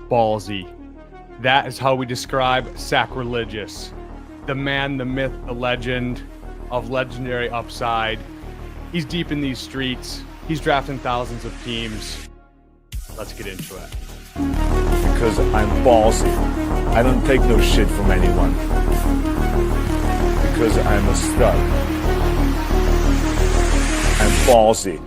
Ballsy. That is how we describe Sackreligous. The man, the myth, the legend of legendary upside. He's deep in these streets. He's drafting thousands of teams. Let's get into it. Because I'm ballsy. I don't take no shit from anyone. Because I'm a stud. I'm ballsy.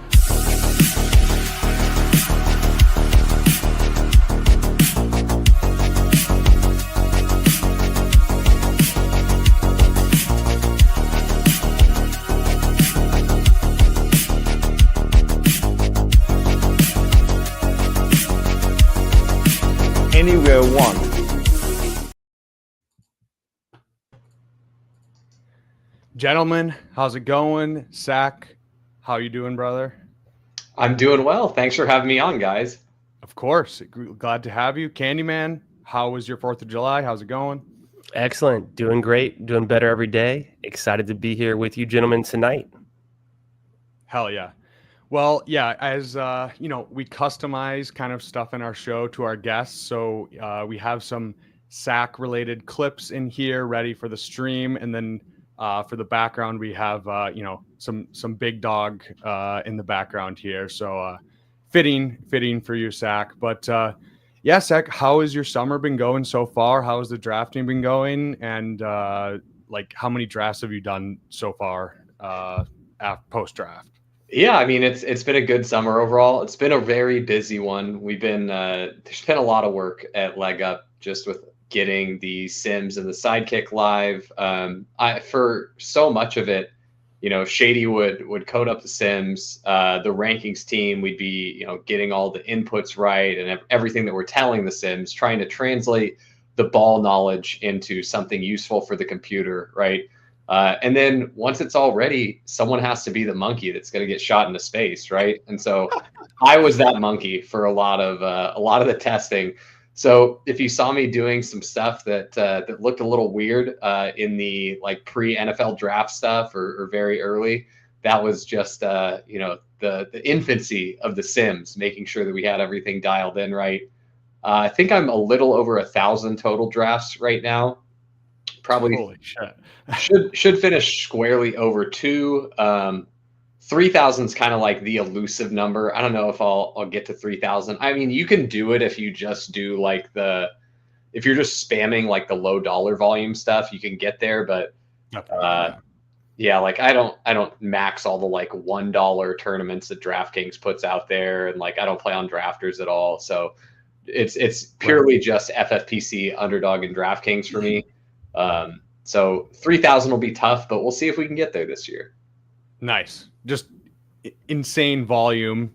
Anywhere I want. Gentlemen, how's it going? Sack, how you doing, brother? I'm doing well. Thanks for having me on, guys. Of course. Glad to have you. Candyman, how was your 4th of July? How's it going? Excellent. Doing great. Doing better every day. Excited to be here with you gentlemen tonight. Hell yeah. Well, yeah, as we customize kind of stuff in our show to our guests. So we have some Sack related clips in here ready for the stream. And then for the background, we have, some big dog in the background here. So fitting for you, Sack. But yeah, Sack, how has your summer been going so far? How has the drafting been going? And how many drafts have you done so far post draft? Yeah, I mean, it's been a good summer overall. It's been a very busy one. We've been there's been a lot of work at Leg Up just with getting the Sims and the Sidekick live. For so much of it, Shady would code up the Sims. The rankings team, we'd be getting all the inputs right and everything that we're telling the Sims, trying to translate the ball knowledge into something useful for the computer, right? And then once it's all ready, someone has to be the monkey that's going to get shot into space, right? And so I was that monkey for a lot of the testing. So if you saw me doing some stuff that looked a little weird in the pre-NFL draft stuff or very early, that was just the infancy of the Sims, making sure that we had everything dialed in right. I think I'm a little over 1,000 total drafts right now. Probably Holy shit. should finish squarely over 2. 3,000 is kind of like the elusive number. I don't know if I'll get to 3,000. I mean, you can do it if you just do if you're just spamming the low dollar volume stuff, you can get there. But yeah, I don't max all the $1 tournaments that DraftKings puts out there, and I don't play on drafters at all. So it's purely just FFPC, Underdog, and DraftKings for me. So 3,000 will be tough, but we'll see if we can get there this year. Nice. Just insane volume.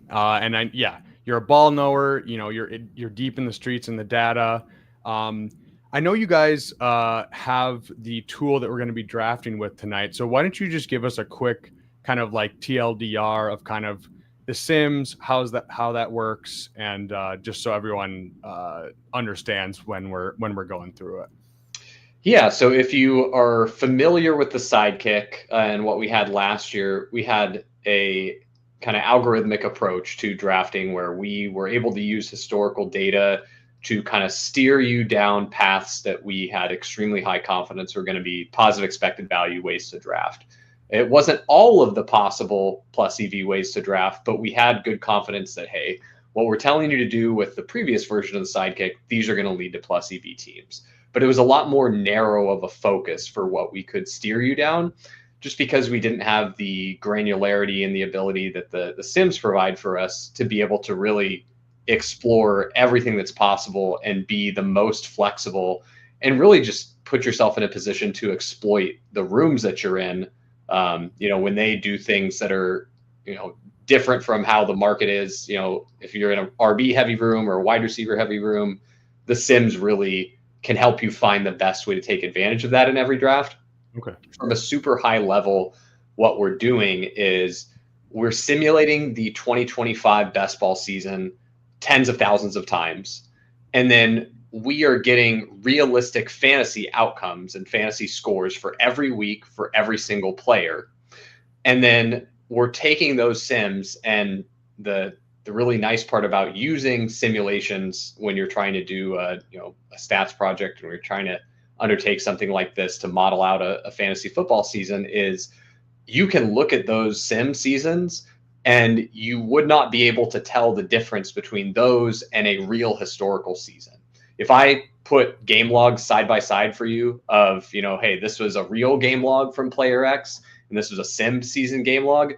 You're a ball knower, you're deep in the streets and the data. I know you guys have the tool that we're going to be drafting with tonight. So why don't you just give us a quick kind of TLDR of kind of the Sims, how that works, and just so everyone understands when we're going through it. Yeah, so if you are familiar with the Sidekick and what we had last year, we had a kind of algorithmic approach to drafting where we were able to use historical data to kind of steer you down paths that we had extremely high confidence were going to be positive expected value ways to draft. It wasn't all of the possible plus EV ways to draft, but we had good confidence that, hey, what we're telling you to do with the previous version of the Sidekick, these are going to lead to plus EV teams. But it was a lot more narrow of a focus for what we could steer you down, just because we didn't have the granularity and the ability that the Sims provide for us to be able to really explore everything that's possible and be the most flexible and really just put yourself in a position to exploit the rooms that you're in. When they do things that are, different from how the market is, if you're in an RB heavy room or a wide receiver heavy room, the Sims really can help you find the best way to take advantage of that in every draft. Okay. From a super high level, what we're doing is we're simulating the 2025 best ball season tens of thousands of times. And then we are getting realistic fantasy outcomes and fantasy scores for every week for every single player. And then we're taking those Sims and the the really nice part about using simulations when you're trying to do a stats project, and we're trying to undertake something like this to model out a fantasy football season, is you can look at those sim seasons and you would not be able to tell the difference between those and a real historical season. If I put game logs side by side for you of, hey, this was a real game log from player X and this was a sim season game log,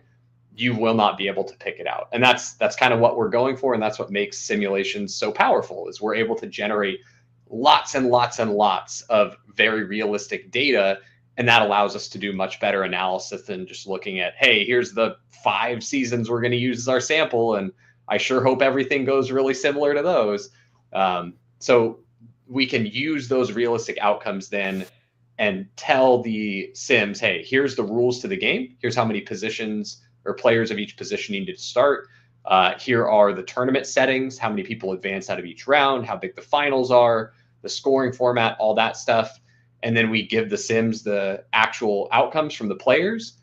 you will not be able to pick it out. And that's kind of what we're going for. And that's what makes simulations so powerful, is we're able to generate lots and lots and lots of very realistic data. And that allows us to do much better analysis than just looking at, hey, here's the 5 seasons we're going to use as our sample, and I sure hope everything goes really similar to those. So we can use those realistic outcomes then and tell the sims, hey, here's the rules to the game. Here's how many positions or players of each position need to start. Here are the tournament settings, how many people advance out of each round, how big the finals are, the scoring format, all that stuff. And then we give the sims the actual outcomes from the players.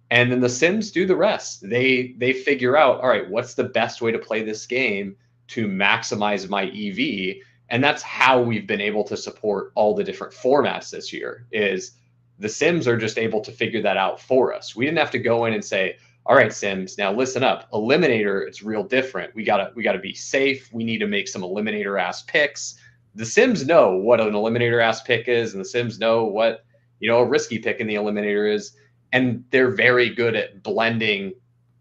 And then the sims do the rest. They figure out, all right, what's the best way to play this game to maximize my EV? And that's how we've been able to support all the different formats this year, is the sims are just able to figure that out for us. We didn't have to go in and say, all right, sims, now listen up. Eliminator, it's real different. We gotta be safe. We need to make some eliminator ass picks. The sims know what an eliminator ass pick is, and the sims know what a risky pick in the eliminator is, and they're very good at blending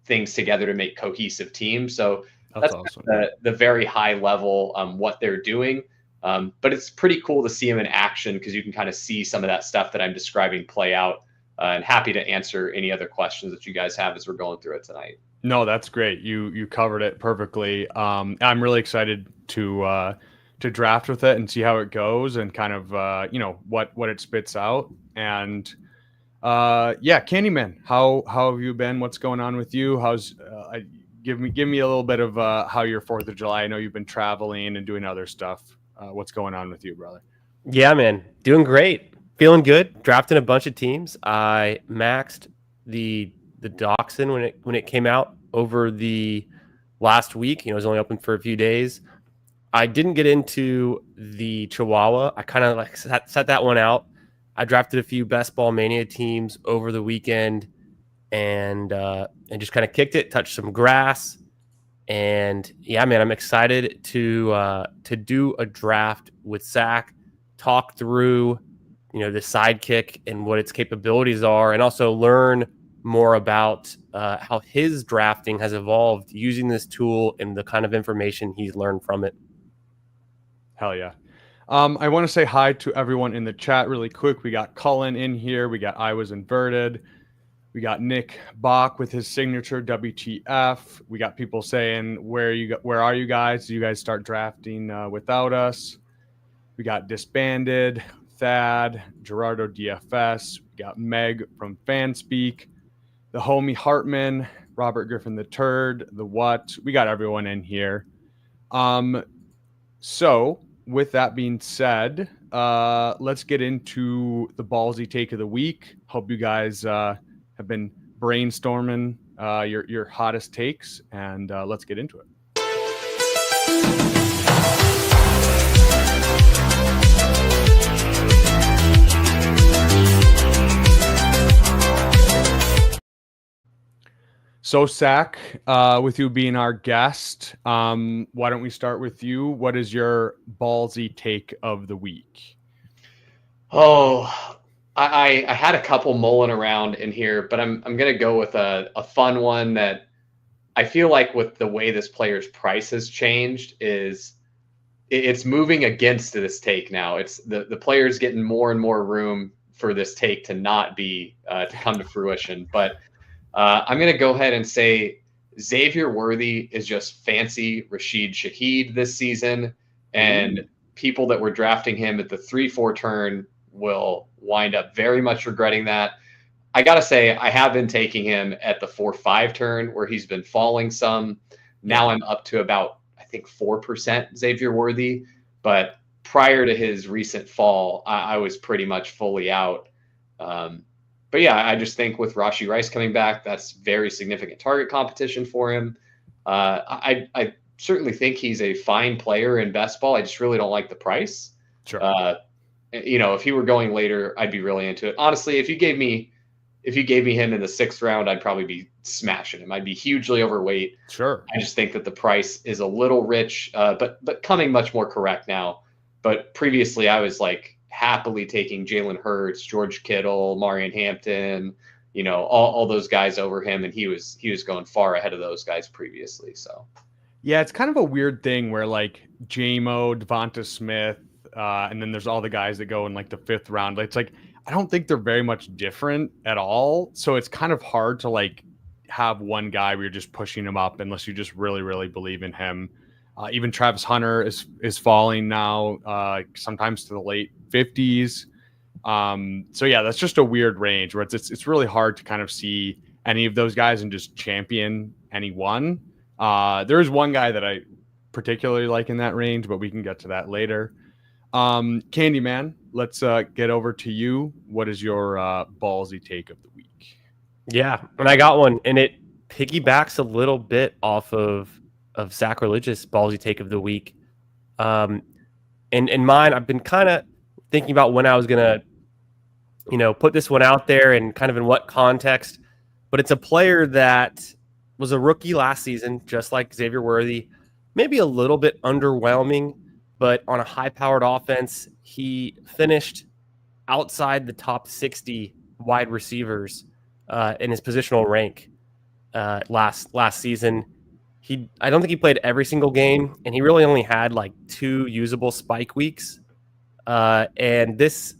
things together to make cohesive teams. So that's awesome. The very high level what they're doing. But it's pretty cool to see them in action, because you can kind of see some of that stuff that I'm describing play out. And happy to answer any other questions that you guys have as we're going through it tonight. No, that's great. You covered it perfectly. I'm really excited to draft with it and see how it goes, and kind of what it spits out. And Candyman, how have you been? What's going on with you? Give me a little bit of how your 4th of July. I know you've been traveling and doing other stuff. What's going on with you, brother? Yeah, man, doing great. Feeling good. Drafting a bunch of teams. I maxed the Dachshund when it came out over the last week. It was only open for a few days. I didn't get into the Chihuahua. I kind of set that one out. I drafted a few best ball Mania teams over the weekend, and just kind of kicked it, touched some grass, and yeah, man, I'm excited to do a draft with Sack, talk through the sidekick and what its capabilities are, and also learn more about how his drafting has evolved using this tool and the kind of information he's learned from it. Hell yeah. I want to say hi to everyone in the chat really quick. We got Cullen in here. We got I Was Inverted. We got Nick Bach with his signature WTF. We got people saying, where are you guys? Do you guys start drafting without us? We got Disbanded, Thad, Gerardo DFS. We got Meg from Fanspeak, the homie Hartman, Robert Griffin the Turd, the What. We got everyone in here. So with that being said, let's get into the ballsy take of the week. Hope you guys have been brainstorming your hottest takes, and let's get into it. So, Sack, with you being our guest, why don't we start with you? What is your ballsy take of the week? Oh, I had a couple mulling around in here, but I'm going to go with a fun one that I feel like, with the way this player's price has changed, is it's moving against this take now. It's the player's getting more and more room for this take to not be to come to fruition. But I'm going to go ahead and say Xavier Worthy is just fancy Rashid Shaheed this season, and people that were drafting him at the 3-4 turn will wind up very much regretting that. I got to say, I have been taking him at the 4-5 turn, where he's been falling some. Now I'm up to about, I think, 4% Xavier Worthy. But prior to his recent fall, I was pretty much fully out. But yeah, I just think with Rashee Rice coming back, that's very significant target competition for him. I certainly think he's a fine player in best ball. I just really don't like the price. Sure. If he were going later, I'd be really into it. Honestly, if you gave me him in the 6th round, I'd probably be smashing him. I'd be hugely overweight. Sure. I just think that the price is a little rich, but coming much more correct now. But previously, I was like happily taking Jalen Hurts, George Kittle, Marion Hampton, all those guys over him, and he was going far ahead of those guys previously. So yeah, it's kind of a weird thing where like JMO, Devonta Smith, and then there's all the guys that go in like the 5th round. It's like I don't think they're very much different at all. So it's kind of hard to like have one guy where you're just pushing him up unless you just really, really believe in him. Even Travis Hunter is falling now, sometimes to the late 50s. So yeah, that's just a weird range where it's really hard to kind of see any of those guys and just champion any one. There is one guy that I particularly like in that range, but we can get to that later. Candyman, let's get over to you. What is your ballsy take of the week? Yeah, and I got one, and it piggybacks a little bit off of Sackreligous ballsy take of the week. And in mine, I've been kind of thinking about when I was gonna, put this one out there and kind of in what context. But it's a player that was a rookie last season, just like Xavier Worthy, maybe a little bit underwhelming, but on a high-powered offense, he finished outside the top 60 wide receivers in his positional rank last season. I don't think he played every single game, and he really only had like 2 usable spike weeks. And this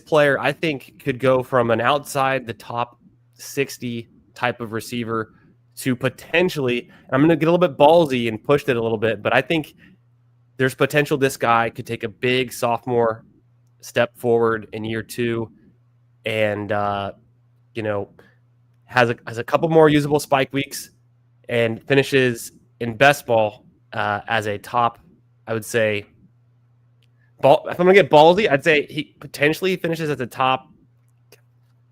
player, I think, could go from an outside the top 60 type of receiver to potentially, I'm going to get a little bit ballsy and push it a little bit, but I think there's potential this guy could take a big sophomore step forward in year 2 and, has a couple more usable spike weeks and finishes in best ball as a top, I would say, if I'm going to get ballsy, I'd say he potentially finishes at the top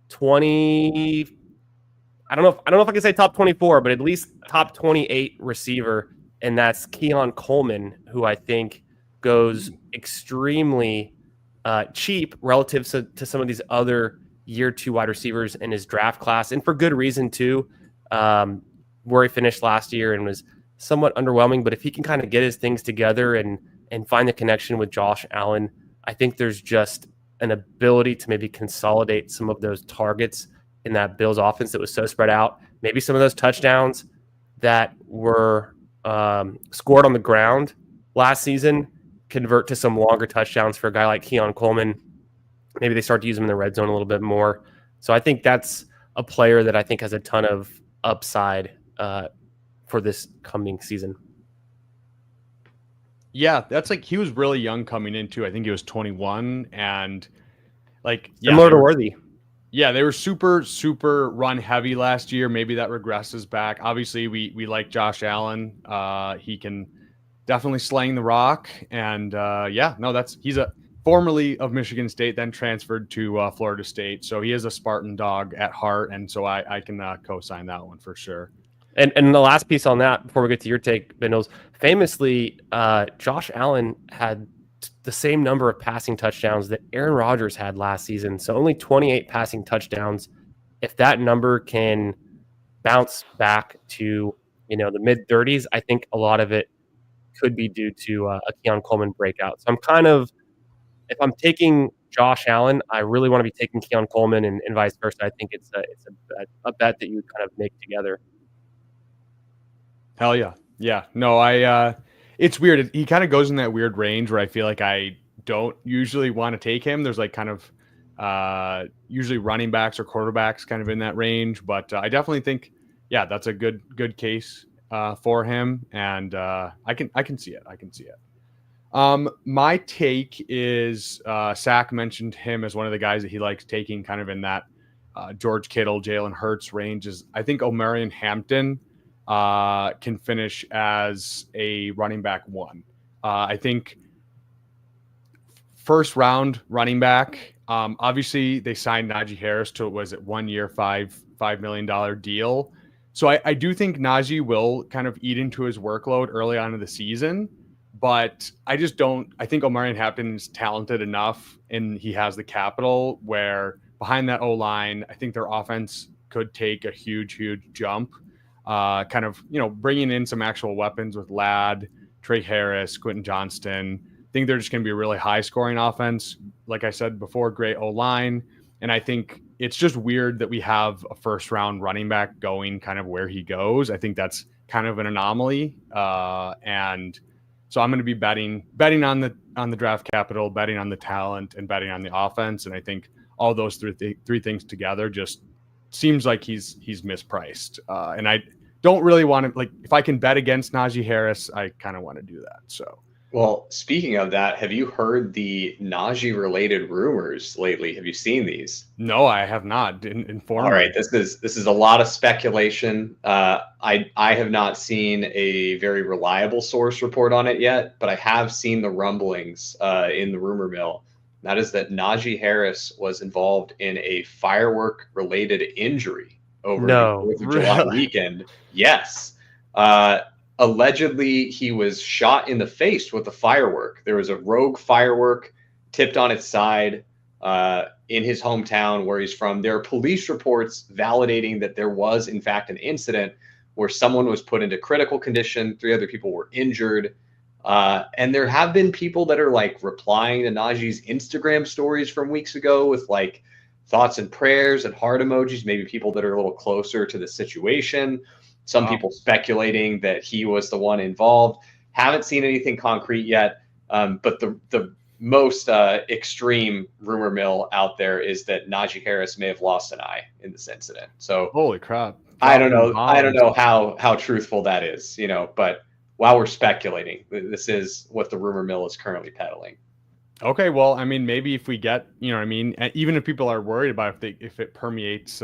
20. I don't know if I can say top 24, but at least top 28 receiver, and that's Keon Coleman, who I think goes extremely cheap relative to some of these other year 2 wide receivers in his draft class, and for good reason too. Where he finished last year and was somewhat underwhelming, but if he can kind of get his things together and find the connection with Josh Allen, I think there's just an ability to maybe consolidate some of those targets in that Bills offense that was so spread out. Maybe some of those touchdowns that were scored on the ground last season convert to some longer touchdowns for a guy like Keon Coleman. Maybe they start to use him in the red zone a little bit more. So I think that's a player that I think has a ton of upside for this coming season. Yeah, that's like he was really young coming into. I think he was 21, and like similar to Worthy. Yeah, they were super, super run heavy last year. Maybe that regresses back. Obviously, we like Josh Allen. He can definitely slang the rock. And he's a formerly of Michigan State, then transferred to Florida State. So he is a Spartan dog at heart. And so I can co-sign that one for sure. And the last piece on that, before we get to your take, Bindles, famously, Josh Allen had the same number of passing touchdowns that Aaron Rodgers had last season. So only 28 passing touchdowns. If that number can bounce back to, the mid 30s, I think a lot of it could be due to a Keon Coleman breakout. So I'm kind of, if I'm taking Josh Allen, I really want to be taking Keon Coleman and vice versa. I think it's a bet that you would kind of make together. Hell yeah. Yeah. No, it's weird. He kind of goes in that weird range where I feel like I don't usually want to take him. There's like kind of usually running backs or quarterbacks kind of in that range, but I definitely think, yeah, that's a good case for him, and I can see it. I can see it. My take is Sack mentioned him as one of the guys that he likes taking kind of in that George Kittle, Jalen Hurts ranges. I think Omarion Hampton can finish as a running back 1. I think first round running back. Obviously, they signed Najee Harris to, was it 1 year, $5 million deal. So I do think Najee will kind of eat into his workload early on in the season, but I just don't. I think Omarion Hampton is talented enough, and he has the capital where behind that O line, I think their offense could take a huge jump. Kind of bringing in some actual weapons with Ladd, Trey Harris, Quentin Johnston. I think they're just going to be a really high scoring offense. Like I said before, great O line, and I think it's just weird that we have a first round running back going kind of where he goes. I think that's kind of an anomaly. And so I'm going to be betting on the draft capital, betting on the talent, and betting on the offense. And I think all those three things together just seems like he's mispriced. And I don't really want to, like, if I can bet against Najee Harris, I kind of want to do that. So. Well, speaking of that, have you heard the Najee related rumors lately? Have you seen these? No, I have not. Inform All me. right, this is a lot of speculation. I have not seen a very reliable source report on it yet, but I have seen the rumblings in the rumor mill. That is that Najee Harris was involved in a firework related injury over the 4th of July weekend. Yes. Allegedly, he was shot in the face with a firework. There was a rogue firework tipped on its side in his hometown where he's from. There are police reports validating that there was, in fact, an incident where someone was put into critical condition. 3 other people were injured. And there have been people that are like replying to Najee's Instagram stories from weeks ago with like thoughts and prayers and heart emojis, maybe people that are a little closer to the situation. Some people speculating that he was the one involved. Haven't seen anything concrete yet. But the most extreme rumor mill out there is that Najee Harris may have lost an eye in this incident. So holy crap. I don't know how truthful that is, but while we're speculating, this is what the rumor mill is currently peddling. Okay, well, I mean, maybe if we get, even if people are worried about if it permeates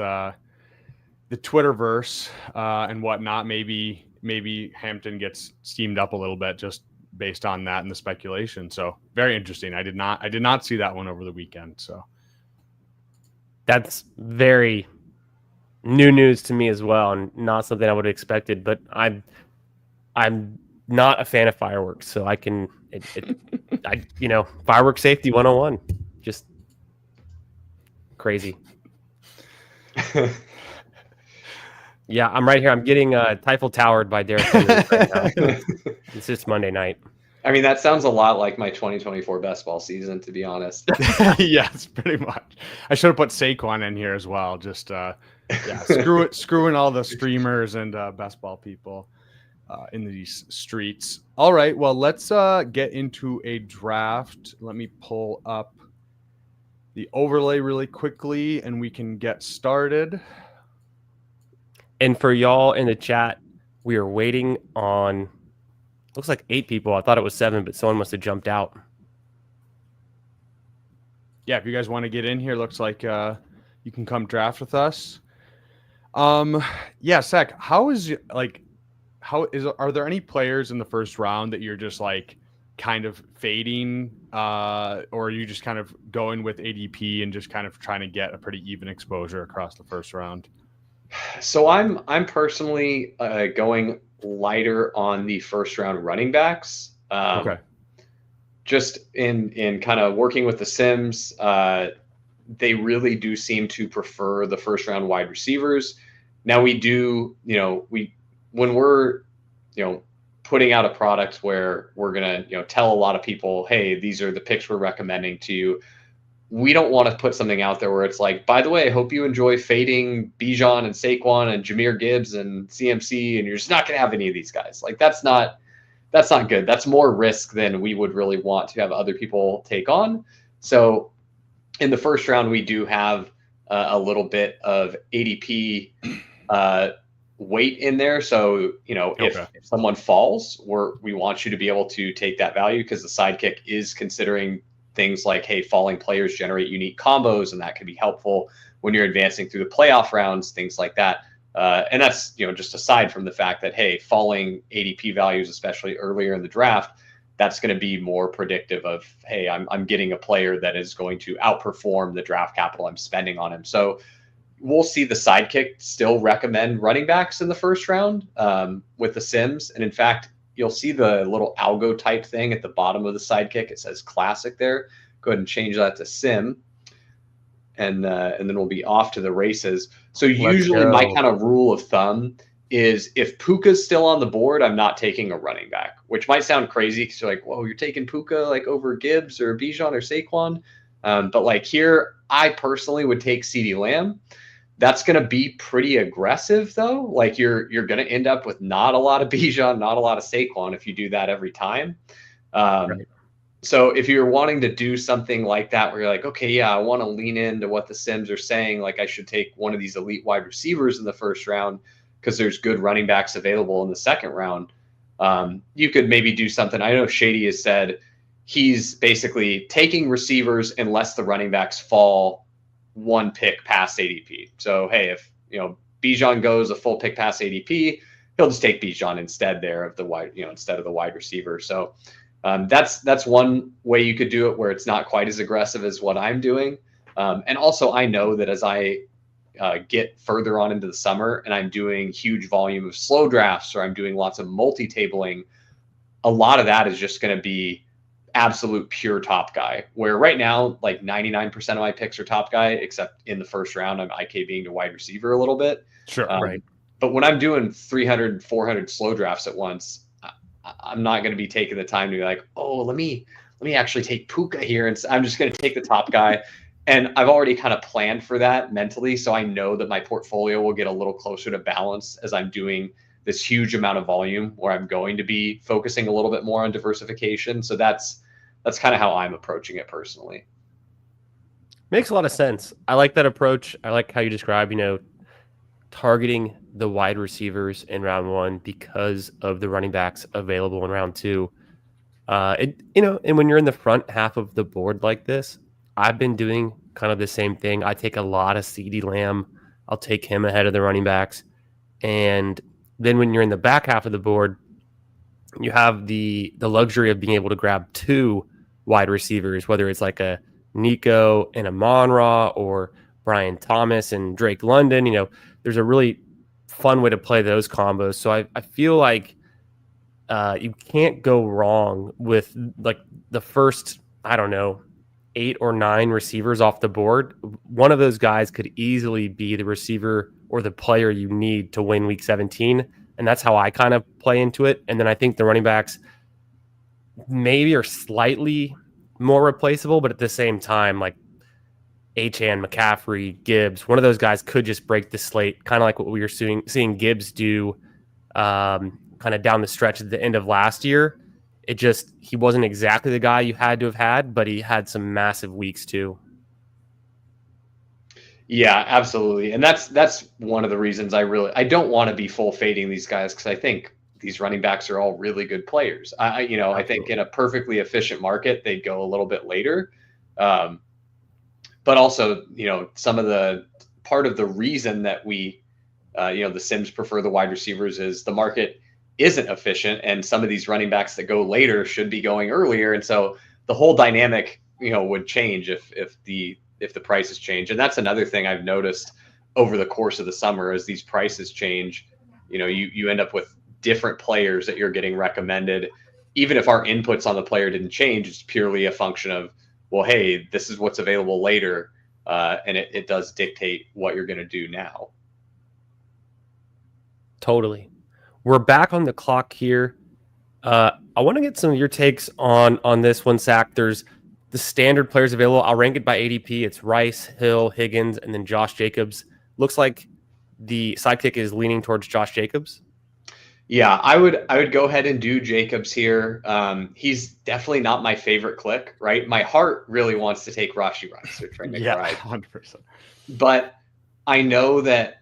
the Twitterverse and whatnot, maybe Hampton gets steamed up a little bit just based on that and the speculation. So very interesting. I did not see that one over the weekend. So that's very new news to me as well, and not something I would have expected. But I'm not a fan of fireworks, so I can firework safety 101, just crazy. Yeah, I'm right here. I'm getting Typhel towered by Derek Henry right now. It's just Monday night. I mean, that sounds a lot like my 2024 best ball season, to be honest. Yes, pretty much. I should have put Saquon in here as well. Just screwing all the streamers and best ball people in these streets. All right, well, let's get into a draft. Let me pull up the overlay really quickly, and we can get started. And for y'all in the chat, we are waiting on, looks like 8 people. I thought it was 7, but someone must have jumped out. Yeah, if you guys want to get in here, looks like you can come draft with us. Yeah, Sack, are there any players in the first round that you're just like kind of fading, or are you just kind of going with ADP and just kind of trying to get a pretty even exposure across the first round? So I'm personally going lighter on the first round running backs. Okay. Just in kind of working with the Sims, they really do seem to prefer the first round wide receivers. Now we do, when we're, putting out a product where we're gonna, tell a lot of people, hey, these are the picks we're recommending to you. We don't want to put something out there where it's like, by the way, I hope you enjoy fading Bijan and Saquon and Jahmyr Gibbs and CMC, and you're just not going to have any of these guys. Like, that's not good. That's more risk than we would really want to have other people take on. So in the first round, we do have a little bit of ADP weight in there. So, if someone falls, we want you to be able to take that value, because the sidekick is considering things like, hey, falling players generate unique combos, and that can be helpful when you're advancing through the playoff rounds, things like that. And that's, just aside from the fact that, hey, falling ADP values, especially earlier in the draft, that's going to be more predictive of, hey, I'm getting a player that is going to outperform the draft capital I'm spending on him. So we'll see the sidekick still recommend running backs in the first round with the sims. And in fact, you'll see the little algo type thing at the bottom of the sidekick. It says classic there. Go ahead and change that to sim. And then we'll be off to the races. So usually my kind of rule of thumb is if Puka's still on the board, I'm not taking a running back, which might sound crazy because you're like, whoa, you're taking Puka like over Gibbs or Bijan or Saquon. But like here, I personally would take CeeDee Lamb. That's going to be pretty aggressive though. Like you're going to end up with not a lot of Bijan, not a lot of Saquon if you do that every time. Right. So if you're wanting to do something like that, where you're like, okay, yeah, I want to lean into what the Sims are saying, like I should take one of these elite wide receivers in the first round because there's good running backs available in the second round. You could maybe do something. I know Shady has said he's basically taking receivers unless the running backs fall one pick past ADP. So, hey, if Bijan goes a full pick past ADP, he'll just take Bijan instead there of the wide, instead of the wide receiver. So that's one way you could do it where it's not quite as aggressive as what I'm doing. And also I know that as I get further on into the summer and I'm doing huge volume of slow drafts or I'm doing lots of multi-tabling, a lot of that is just going to be absolute pure top guy, where right now, like 99% of my picks are top guy, except in the first round, I'm IKBing to wide receiver a little bit. Sure. Right. But when I'm doing 300, 400 slow drafts at once, I'm not going to be taking the time to be like, oh, let me actually take Puka here. And I'm just going to take the top guy. And I've already kind of planned for that mentally. So I know that my portfolio will get a little closer to balance as I'm doing this huge amount of volume where I'm going to be focusing a little bit more on diversification. So that's kind of how I'm approaching it personally. Makes a lot of sense. I like that approach. I like how you describe, targeting the wide receivers in round one because of the running backs available in round two. And when you're in the front half of the board like this, I've been doing kind of the same thing. I take a lot of CeeDee Lamb. I'll take him ahead of the running backs. And then when you're in the back half of the board, you have the luxury of being able to grab two wide receivers, whether it's like a Nico and a Monra or Brian Thomas and Drake London. There's a really fun way to play those combos. So I feel like you can't go wrong with like the first, 8 or 9 receivers off the board. One of those guys could easily be the receiver or the player you need to win week 17. And that's how I kind of play into it. And then I think the running backs maybe are slightly more replaceable, but at the same time, like Achane, McCaffrey, Gibbs, one of those guys could just break the slate, kind of like what we were seeing Gibbs do kind of down the stretch at the end of last year. He wasn't exactly the guy you had to have had, but he had some massive weeks too. Yeah, absolutely. And that's one of the reasons I don't want to be full fading these guys, because I think these running backs are all really good players. I think in a perfectly efficient market, they'd go a little bit later. But also, some of the part of the reason that we, the Sims prefer the wide receivers is the market isn't efficient. And some of these running backs that go later should be going earlier. And so the whole dynamic, would change if the prices change. And that's another thing I've noticed over the course of the summer as these prices change. You end up with different players that you're getting recommended. Even if our inputs on the player didn't change, it's purely a function of, well, hey, this is what's available later. And it does dictate what you're going to do now. Totally. We're back on the clock here. I want to get some of your takes on this one, Sack. There's the standard players available. I'll rank it by ADP. It's Rice, Hill, Higgins, and then Josh Jacobs. Looks like the sidekick is leaning towards Josh Jacobs. Yeah, I would go ahead and do Jacobs here. He's definitely not my favorite click, right? My heart really wants to take Rashee Rice or Trey McBride. 100%. But I know that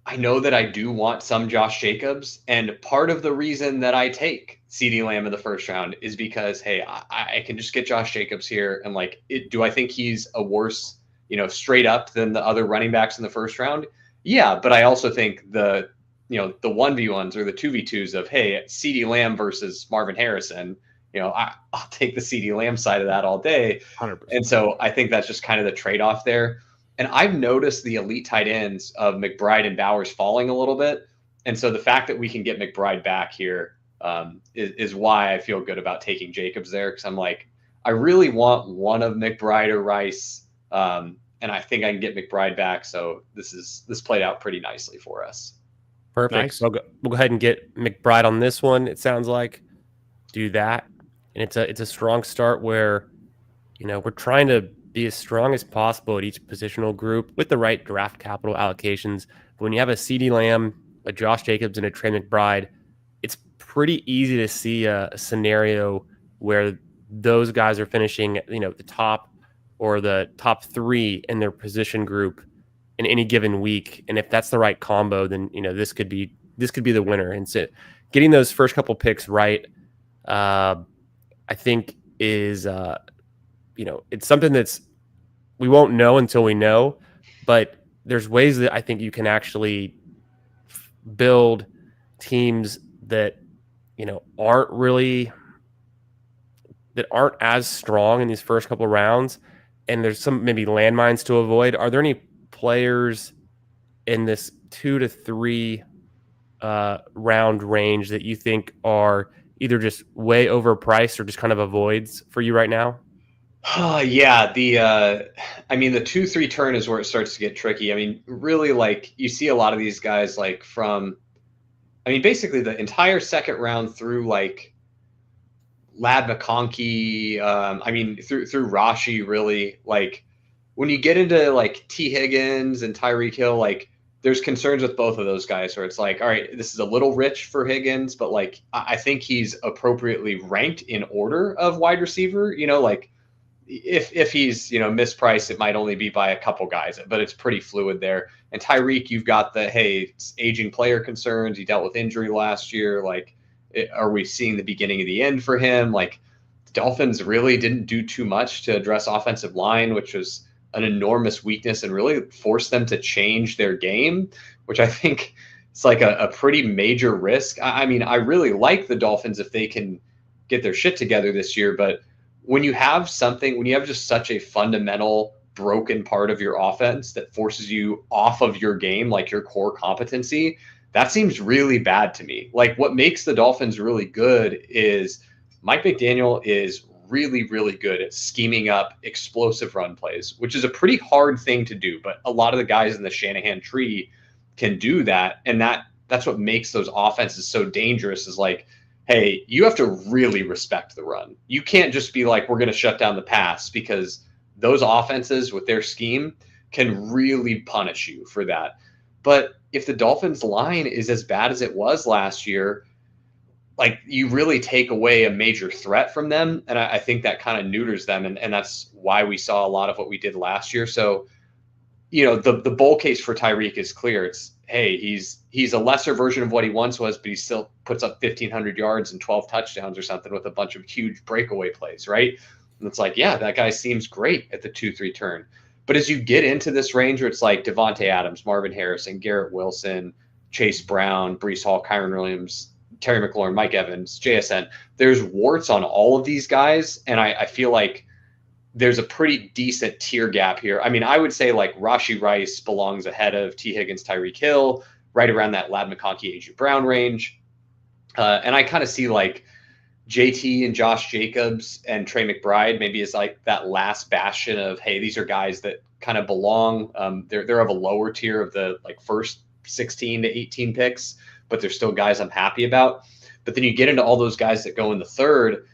I do want some Josh Jacobs, and part of the reason that I take CeeDee Lamb in the first round is because, hey, I can just get Josh Jacobs here, and do I think he's a worse, straight up than the other running backs in the first round? Yeah, but I also think the 1v1s or the 2v2s of, hey, CeeDee Lamb versus Marvin Harrison, I'll take the CeeDee Lamb side of that all day. 100%. And so I think that's just kind of the trade-off there. And I've noticed the elite tight ends of McBride and Bowers falling a little bit. And so the fact that we can get McBride back here is why I feel good about taking Jacobs there. Because I'm like, I really want one of McBride or Rice. And I think I can get McBride back. So this played out pretty nicely for us. Perfect. Nice. So we'll go ahead and get McBride on this one. It sounds like do that. And it's a strong start where, we're trying to be as strong as possible at each positional group with the right draft capital allocations. But when you have a CeeDee Lamb, a Josh Jacobs, and a Trey McBride, it's pretty easy to see a scenario where those guys are finishing, the top or the top 3 in their position group in any given week. And if that's the right combo, then, this could be the winner. And so getting those first couple picks right, I think is, it's something that's we won't know until we know, but there's ways that I think you can actually build teams that, aren't as strong in these first couple of rounds. And there's some maybe landmines to avoid. Are there any players in this 2 to 3 round range that you think are either just way overpriced or just kind of avoids for you right now? Yeah, the 2-3 turn is where it starts to get tricky. I mean, really, like, you see a lot of these guys like basically the entire second round through like Lad McConkey, through Rashi, really. Like, when you get into like T. Higgins and Tyreek Hill, like, there's concerns with both of those guys where it's like, all right, this is a little rich for Higgins, but like, I think he's appropriately ranked in order of wide receiver. Like, if he's mispriced, it might only be by a couple guys, but it's pretty fluid there. And Tyreek, you've got it's aging player concerns. He dealt with injury last year. Like, are we seeing the beginning of the end for him? Like, the Dolphins really didn't do too much to address offensive line, which was an enormous weakness, and really forced them to change their game, which I think it's like a pretty major risk. I really like the Dolphins if they can get their shit together this year, but when you have just such a fundamental broken part of your offense that forces you off of your game, like your core competency, that seems really bad to me. Like, what makes the Dolphins really good is Mike McDaniel is really, really good at scheming up explosive run plays, which is a pretty hard thing to do. But a lot of the guys in the Shanahan tree can do that. And that's what makes those offenses so dangerous, is like, hey, you have to really respect the run. You can't just be like, we're going to shut down the pass, because those offenses with their scheme can really punish you for that. But if the Dolphins line is as bad as it was last year, like, you really take away a major threat from them. And I think that kind of neuters them. And that's why we saw a lot of what we did last year. So, the bull case for Tyreek is clear. It's, hey, he's a lesser version of what he once was, but he still puts up 1,500 yards and 12 touchdowns or something with a bunch of huge breakaway plays, right? And it's like, yeah, that guy seems great at the 2-3 turn. But as you get into this range where it's like Devontae Adams, Marvin Harrison, Garrett Wilson, Chase Brown, Breece Hall, Kyron Williams, Terry McLaurin, Mike Evans, JSN, there's warts on all of these guys. And I feel like there's a pretty decent tier gap here. I would say like Rashee Rice belongs ahead of T. Higgins, Tyreek Hill, right around that Lad McConkey, A.J. Brown range. And I kind of see like JT and Josh Jacobs and Trey McBride maybe is like that last bastion of, hey, these are guys that kind of belong. They're of a lower tier of the like first 16 to 18 picks, but they're still guys I'm happy about. But then you get into all those guys that go in the third.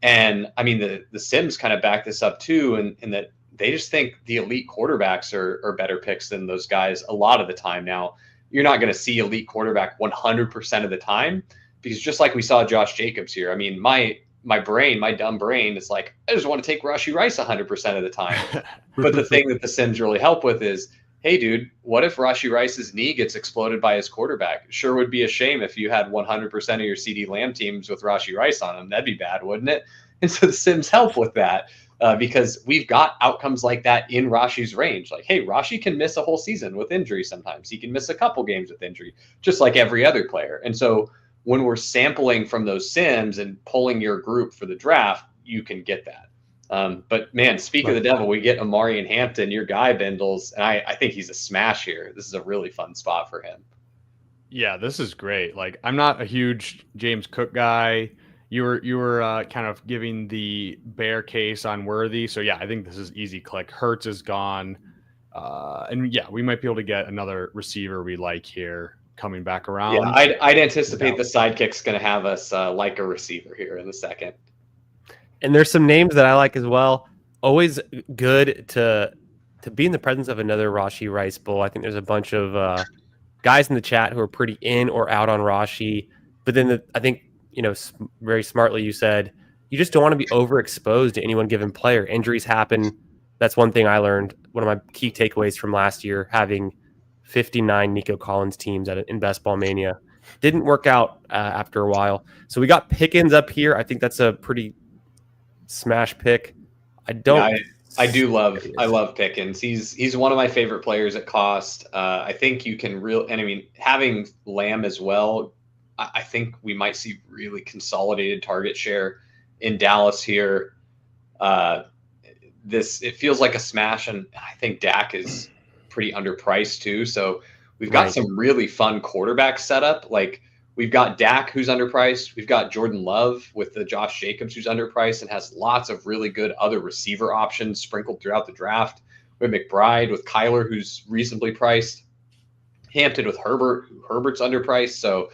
And the Sims kind of back this up too, and that they just think the elite quarterbacks are better picks than those guys a lot of the time. Now, you're not going to see elite quarterback 100% of the time, because just like we saw Josh Jacobs here, my dumb brain is like, I just want to take Rashee Rice 100% of the time. But the thing that the Sims really help with is, hey, dude, what if Rashee Rice's knee gets exploded by his quarterback? It sure would be a shame if you had 100% of your CeeDee Lamb teams with Rashee Rice on them. That'd be bad, wouldn't it? And so the Sims help with that because we've got outcomes like that in Rashi's range. Like, hey, Rashee can miss a whole season with injury sometimes. He can miss a couple games with injury, just like every other player. And so when we're sampling from those Sims and pulling your group for the draft, you can get that. But man, speak of the devil, we get Amari and Hampton, your guy Bindles, and I think he's a smash here. This is a really fun spot for him. Yeah, this is great. Like, I'm not a huge James Cook guy. You were kind of giving the bear case on Worthy, so yeah, I think this is easy click. Hurts is gone, and yeah, we might be able to get another receiver we like here coming back around. Yeah, I'd anticipate the sidekick's going to have us like a receiver here in the second. And there's some names that I like as well. Always good to be in the presence of another Rashi Rice Bowl. I think there's a bunch of guys in the chat who are pretty in or out on Rashi. But then I think, very smartly you said, you just don't want to be overexposed to any one given player. Injuries happen. That's one thing I learned. One of my key takeaways from last year, having 59 Nico Collins teams in Best Ball Mania. Didn't work out after a while. So we got Pickens up here. I think that's a pretty smash pick. I love Pickens. He's one of my favorite players at cost. I think you can having Lamb as well, I think we might see really consolidated target share in Dallas here. It feels like a smash, and I think Dak is pretty underpriced too. So we've got some really fun quarterback setup. Like, we've got Dak, who's underpriced. We've got Jordan Love with the Josh Jacobs, who's underpriced and has lots of really good other receiver options sprinkled throughout the draft. We have McBride with Kyler, who's reasonably priced. Hampton with Herbert, Herbert's underpriced. So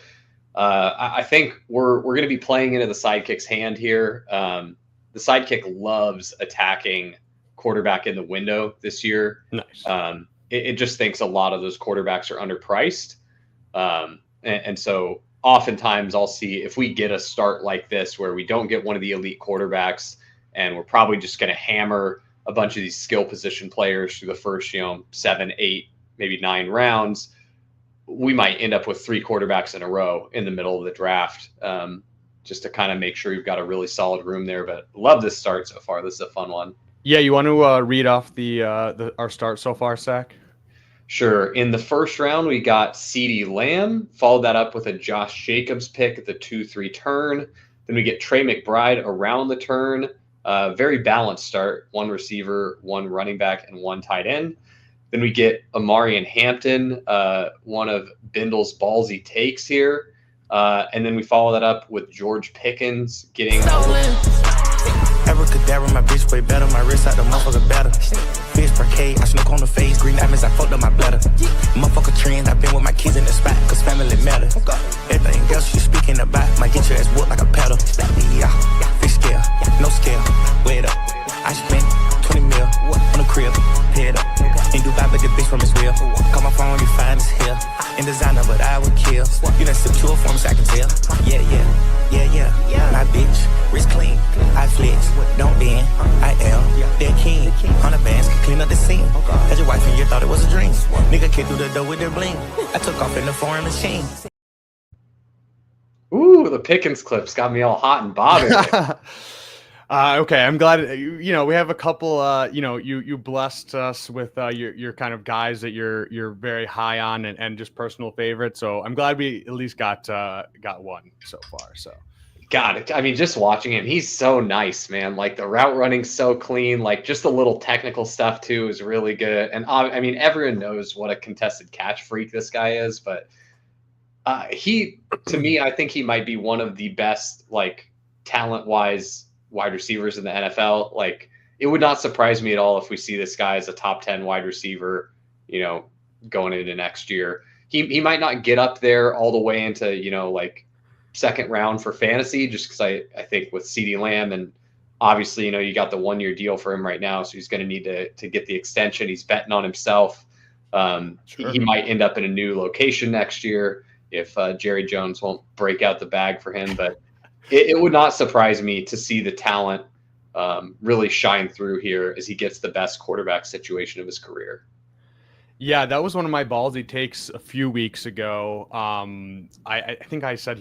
I think we're going to be playing into the sidekick's hand here. The sidekick loves attacking quarterback in the window this year. Nice. It just thinks a lot of those quarterbacks are underpriced. And so oftentimes I'll see if we get a start like this where we don't get one of the elite quarterbacks and we're probably just going to hammer a bunch of these skill position players through the first, 7, 8, maybe 9 rounds, we might end up with 3 quarterbacks in a row in the middle of the draft, just to kind of make sure you've got a really solid room there. But love this start so far. This is a fun one. Yeah, you want to read off our start so far, Sack? Sure. In the first round, we got CeeDee Lamb, followed that up with a Josh Jacobs pick at the 2-3 turn. Then we get Trey McBride around the turn. Very balanced start, 1 receiver, 1 running back, and 1 tight end. Then we get Amari and Hampton, one of Bindles' ballsy takes here. And then we follow that up with George Pickens getting... Abracadabra, my bitch way better. My wrist out the motherfucker better. Fish per K, I snook on the face. Green diamonds, I fucked up my bladder. Motherfucker trends, I been with my kids in the spot, cause family matter. Everything else you speaking about might get your ass whooped like a pedal. Yeah, fish scale, no scale, weigh it up. I spent 20 mil on a crib, pay it up. In Dubai, but the bitch from Israel. Call my phone, you fine as hell. In designer, but I would kill. You done sip 2 for me, so I can tell. Yeah. My bitch, wrist clean. I flex, don't bend. I am that king. 100 bands, clean up the scene. As your wife and you thought it was a dream. Nigga kicked through the door with their bling. I took off in the foreign machine. Ooh, the Pickens clips got me all hot and bothered. Okay, I'm glad we have a couple. You blessed us with your kind of guys that you're very high on and just personal favorite. So I'm glad we at least got one so far. So, God, I mean, just watching him, he's so nice, man. Like, the route running's so clean. Like, just the little technical stuff too is really good. And I mean, everyone knows what a contested catch freak this guy is, but to me, I think he might be one of the best, like, talent-wise wide receivers in the NFL. Like, it would not surprise me at all if we see this guy as a top 10 wide receiver, going into next year. He might not get up there all the way into, like, second round for fantasy, just because I think with CeeDee Lamb, and obviously, you got the 1-year deal for him right now, so he's going to need to get the extension. He's betting on himself. Sure. He might end up in a new location next year if Jerry Jones won't break out the bag for him, but it would not surprise me to see the talent really shine through here as he gets the best quarterback situation of his career. Yeah, that was one of my ballsy takes a few weeks ago. I think I said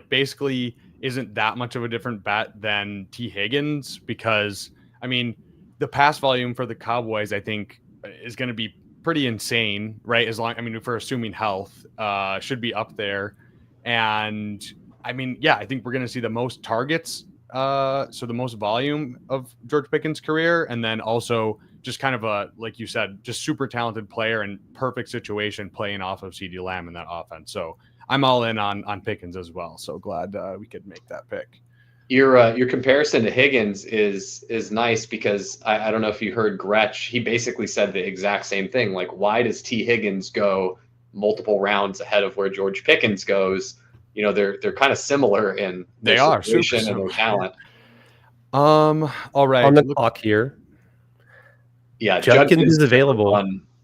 basically isn't that much of a different bet than T. Higgins, because, I mean, the pass volume for the Cowboys, I think, is going to be pretty insane, right? If we're assuming health, should be up there. And I mean, yeah, I think we're going to see the most targets so the most volume of George Pickens' career, and then also just kind of a, like you said, just super talented player and perfect situation playing off of CeeDee Lamb in that offense. So I'm all in on Pickens as well. So glad we could make that pick. Your comparison to Higgins is nice because I don't know if you heard Gretsch. He basically said the exact same thing. Like, why does T. Higgins go multiple rounds ahead of where George Pickens goes? You know, they're kind of similar in their situation and their talent. All right. On the clock here. Yeah, Judkins is available.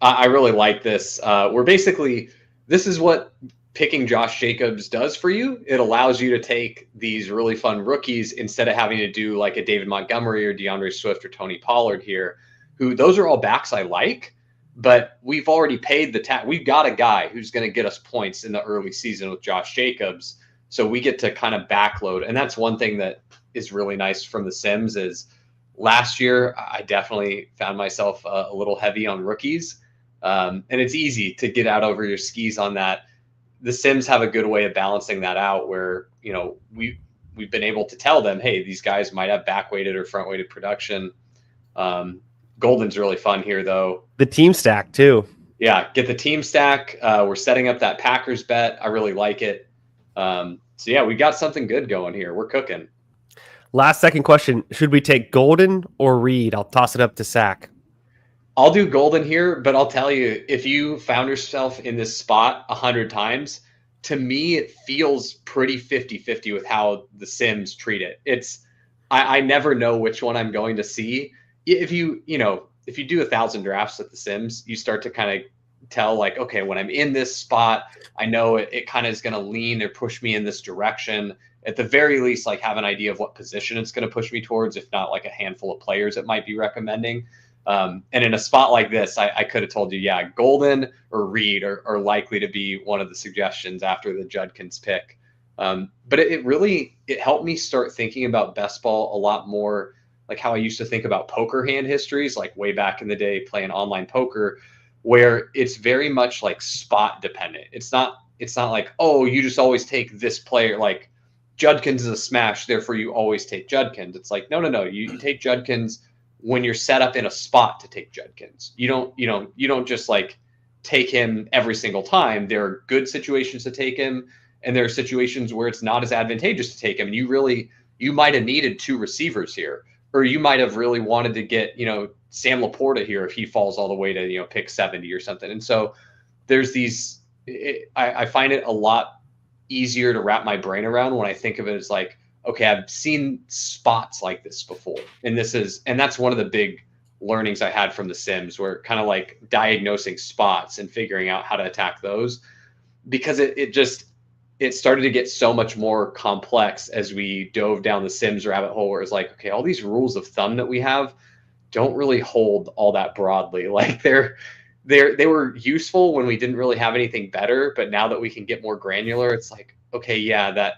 I really like this. This is what picking Josh Jacobs does for you. It allows you to take these really fun rookies instead of having to do like a David Montgomery or DeAndre Swift or Tony Pollard here, who those are all backs I like, but we've already paid the we've got a guy who's going to get us points in the early season with Josh Jacobs. So we get to kind of backload. And that's one thing that is really nice from the Sims is last year, I definitely found myself a little heavy on rookies. And it's easy to get out over your skis on that. The Sims have a good way of balancing that out where, you know, we've been able to tell them, hey, these guys might have back-weighted or front-weighted production. Golden's really fun here, though. The team stack, too. Yeah, get the team stack. We're setting up that Packers bet. I really like it. So, yeah, we got something good going here. We're cooking. Last second question. Should we take Golden or Reed? I'll toss it up to Sack. I'll do Golden here, but I'll tell you, if you found yourself in this spot 100 times, to me, it feels pretty 50-50 with how the Sims treat it. I never know which one I'm going to see. If you do 1,000 drafts at the Sims, you start to kind of tell like, okay, when I'm in this spot, I know it kind of is going to lean or push me in this direction. At the very least, like have an idea of what position it's going to push me towards, if not like a handful of players it might be recommending. And in a spot like this, I could have told you, yeah, Golden or Reed are likely to be one of the suggestions after the Judkins pick. But it helped me start thinking about best ball a lot more like how I used to think about poker hand histories, like way back in the day playing online poker, where it's very much like spot dependent. It's not like, oh, you just always take this player, like Judkins is a smash, therefore you always take Judkins. It's like, no. You take Judkins when you're set up in a spot to take Judkins. You don't just like take him every single time. There are good situations to take him, and there are situations where it's not as advantageous to take him. And you might have needed 2 receivers here, or you might have really wanted to get, Sam Laporta here if he falls all the way to, pick 70 or something. And so there's I find it a lot easier to wrap my brain around when I think of it as like, okay, I've seen spots like this before. And that's one of the big learnings I had from the Sims, where kind of like diagnosing spots and figuring out how to attack those, because it started to get so much more complex as we dove down the Sims rabbit hole, where it's like, okay, all these rules of thumb that we have don't really hold all that broadly. Like they were useful when we didn't really have anything better, but now that we can get more granular, it's like, okay, yeah, that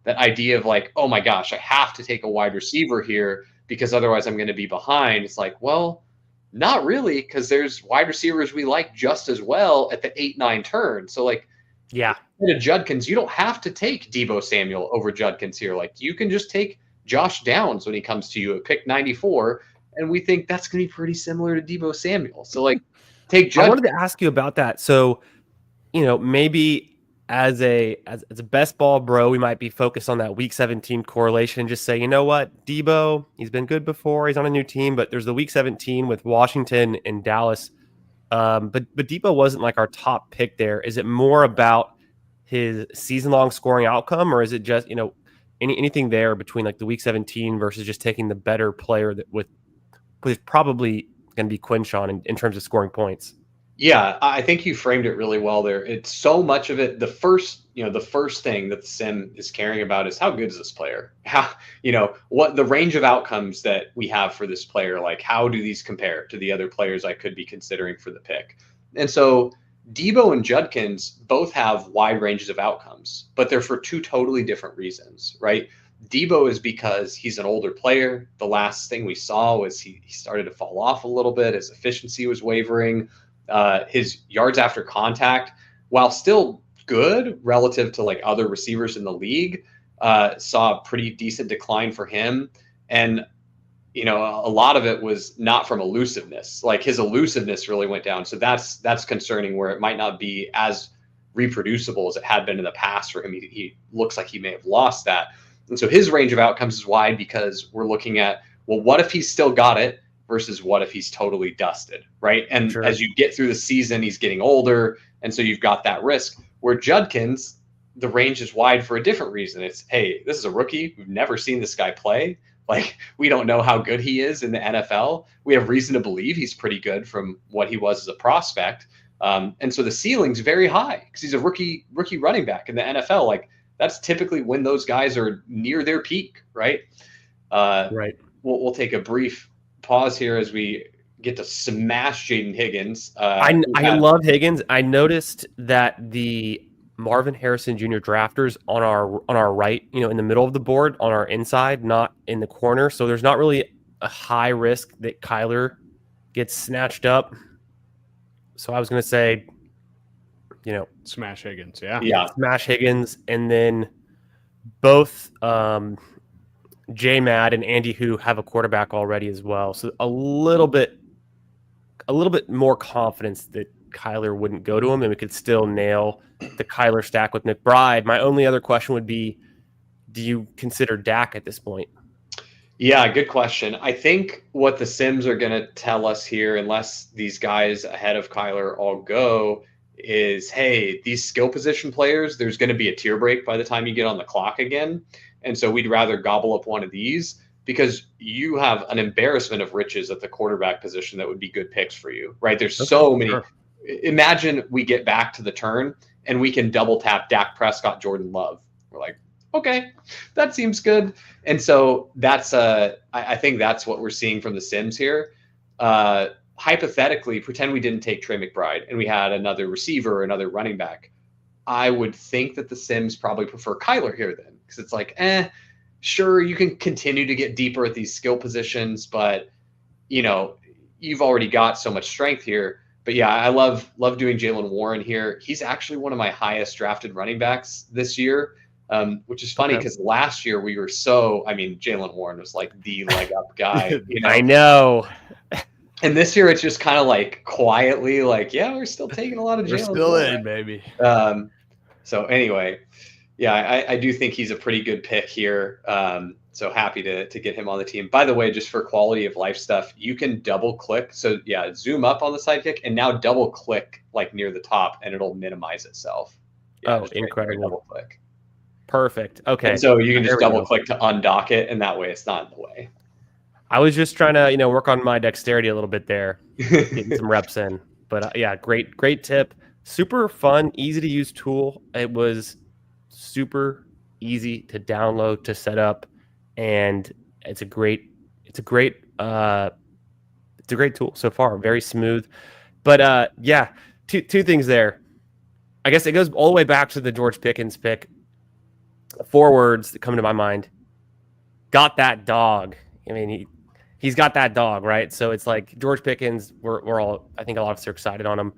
idea of like, oh my gosh, I have to take a wide receiver here because otherwise I'm going to be behind. It's like, well, not really, because there's wide receivers we like just as well at the 8-9 turn. So like, yeah, to Judkins, you don't have to take Deebo Samuel over Judkins here. Like you can just take Josh Downs when he comes to you at pick 94, and we think that's going to be pretty similar to Deebo Samuel. So like, take Judkins. I wanted to ask you about that. So, maybe as a best ball bro, we might be focused on that week 17 correlation and just say, you know what, Deebo, he's been good before. He's on a new team, but there's the week 17 with Washington and Dallas. But Deebo wasn't like our top pick there. Is it more about his season-long scoring outcome, or is it just, anything there between like the week 17 versus just taking the better player that with probably going to be Quinshawn in terms of scoring points? Yeah, I think you framed it really well there. It's so much of it. The first thing that the Sim is caring about is how good is this player? How, what the range of outcomes that we have for this player, like how do these compare to the other players I could be considering for the pick? And so Deebo and Judkins both have wide ranges of outcomes, but they're for 2 totally different reasons, right? Deebo is because he's an older player. The last thing we saw was he started to fall off a little bit. His efficiency was wavering. His yards after contact, while still good relative to like other receivers in the league, saw a pretty decent decline for him. And, you know, a lot of it was not from elusiveness. Like his elusiveness really went down. So that's concerning, where it might not be as reproducible as it had been in the past for him. He looks like he may have lost that. And so his range of outcomes is wide, because we're looking at, well, what if he's still got it versus what if he's totally dusted, right? And Sure. as you get through the season, he's getting older. And so you've got that risk. Where Judkins, the range is wide for a different reason. It's, hey, this is a rookie. We've never seen this guy play. Like, we don't know how good he is in the NFL. We have reason to believe he's pretty good from what he was as a prospect. And so the ceiling's very high because he's a rookie running back in the NFL. Like, that's typically when those guys are near their peak, right? Right. We'll take a brief pause here as we get to smash Jaden Higgins. I love Higgins. I noticed that the Marvin Harrison Jr. drafters on our right, you know, in the middle of the board, on our inside, not in the corner. So there's not really a high risk that Kyler gets snatched up. So I was going to say, you know, Smash Higgins. Yeah. smash Higgins, and then both J-Mad and Andy Hu have a quarterback already as well. So a little bit more confidence that Kyler wouldn't go to him, and we could still nail the Kyler stack with McBride. My only other question would be, do you consider Dak at this point? Yeah, good question. I think what the Sims are going to tell us here, unless these guys ahead of Kyler all go, is, hey, these skill position players, there's going to be a tier break by the time you get on the clock again. And so we'd rather gobble up one of these, because you have an embarrassment of riches at the quarterback position that would be good picks for you, right? There's so many. Sure. Imagine we get back to the turn and we can double tap Dak Prescott, Jordan Love. We're like, okay, that seems good. And so that's I think that's what we're seeing from the Sims here. Hypothetically, pretend we didn't take Trey McBride and we had another receiver or another running back. I would think that the Sims probably prefer Kyler here then, because it's like, sure, you can continue to get deeper at these skill positions, but, you know, you've already got so much strength here. But yeah, I love doing Jaylen Warren here. He's actually one of my highest drafted running backs this year, which is funny because last year we were Jaylen Warren was like the leg up guy. You know? I know. And this year it's just kind of like quietly like, yeah, we're still taking a lot of Jaylen. We're still Warren. in, baby. So anyway, yeah, I do think he's a pretty good pick here. So happy to get him on the team. By the way, just for quality of life stuff, you can double click. So yeah, zoom up on the sidekick and now double click like near the top and it'll minimize itself. Yeah, incredible. Double click. Perfect. Okay. And so you can just double click to undock it, and that way it's not in the way. I was just trying to, work on my dexterity a little bit there, getting some reps in. But yeah, great tip. Super fun, easy to use tool. It was super easy to download, to set up, and it's a great tool so far. Very smooth. But yeah, two things there. I guess it goes all the way back to the George Pickens pick. 4 words that come to my mind. Got that dog. I mean, he's got that dog, right? So it's like George Pickens, we're all, I think a lot of us are excited on him.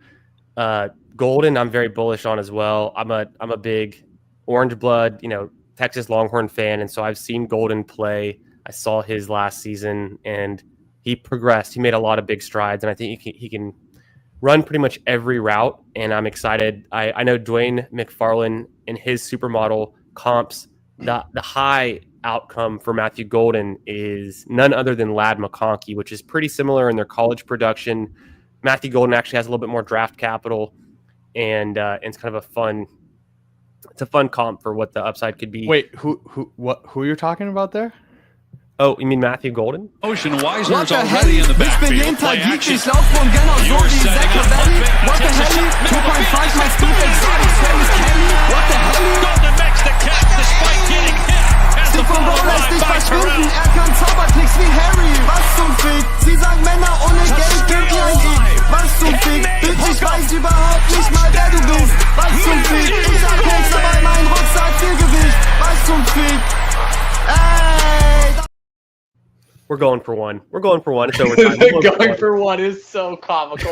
Golden, I'm very bullish on as well. I'm a big orange blood, Texas Longhorn fan. And so I've seen Golden play. I saw his last season and he progressed. He made a lot of big strides. And I think he can run pretty much every route. And I'm excited. I know Dwayne McFarland in his supermodel comps, the high outcome for Matthew Golden is none other than Ladd McConkey, which is pretty similar in their college production. Matthew Golden actually has a little bit more draft capital, and it's kind of a fun comp for what the upside could be. Wait, who you're talking about there? Oh, you mean Matthew Golden? Ocean Wisner's already in the backfield. Ich bin jeden Tag geek, ich lauf von genau so wie Sackreligious. What the hell? 2.5 my speed exotic, Travis Kelly. What the hell? Golden makes the catch despite getting hit. Stick vom Ball lässt dich verschwinden. Kann Zaubertricks wie Harry. Was zum Fick? Sie sagen Männer ohne Geld kennt ihr ein Gig. Was zum Fick? Bitch, ich weiß überhaupt nicht mal, wer du bist. Was zum Fick? Ich hab Keks dabei, mein Rucksack viel Gewicht. Was zum Fick? Ey! We're going for one. It's overtime. Going for one is so comical.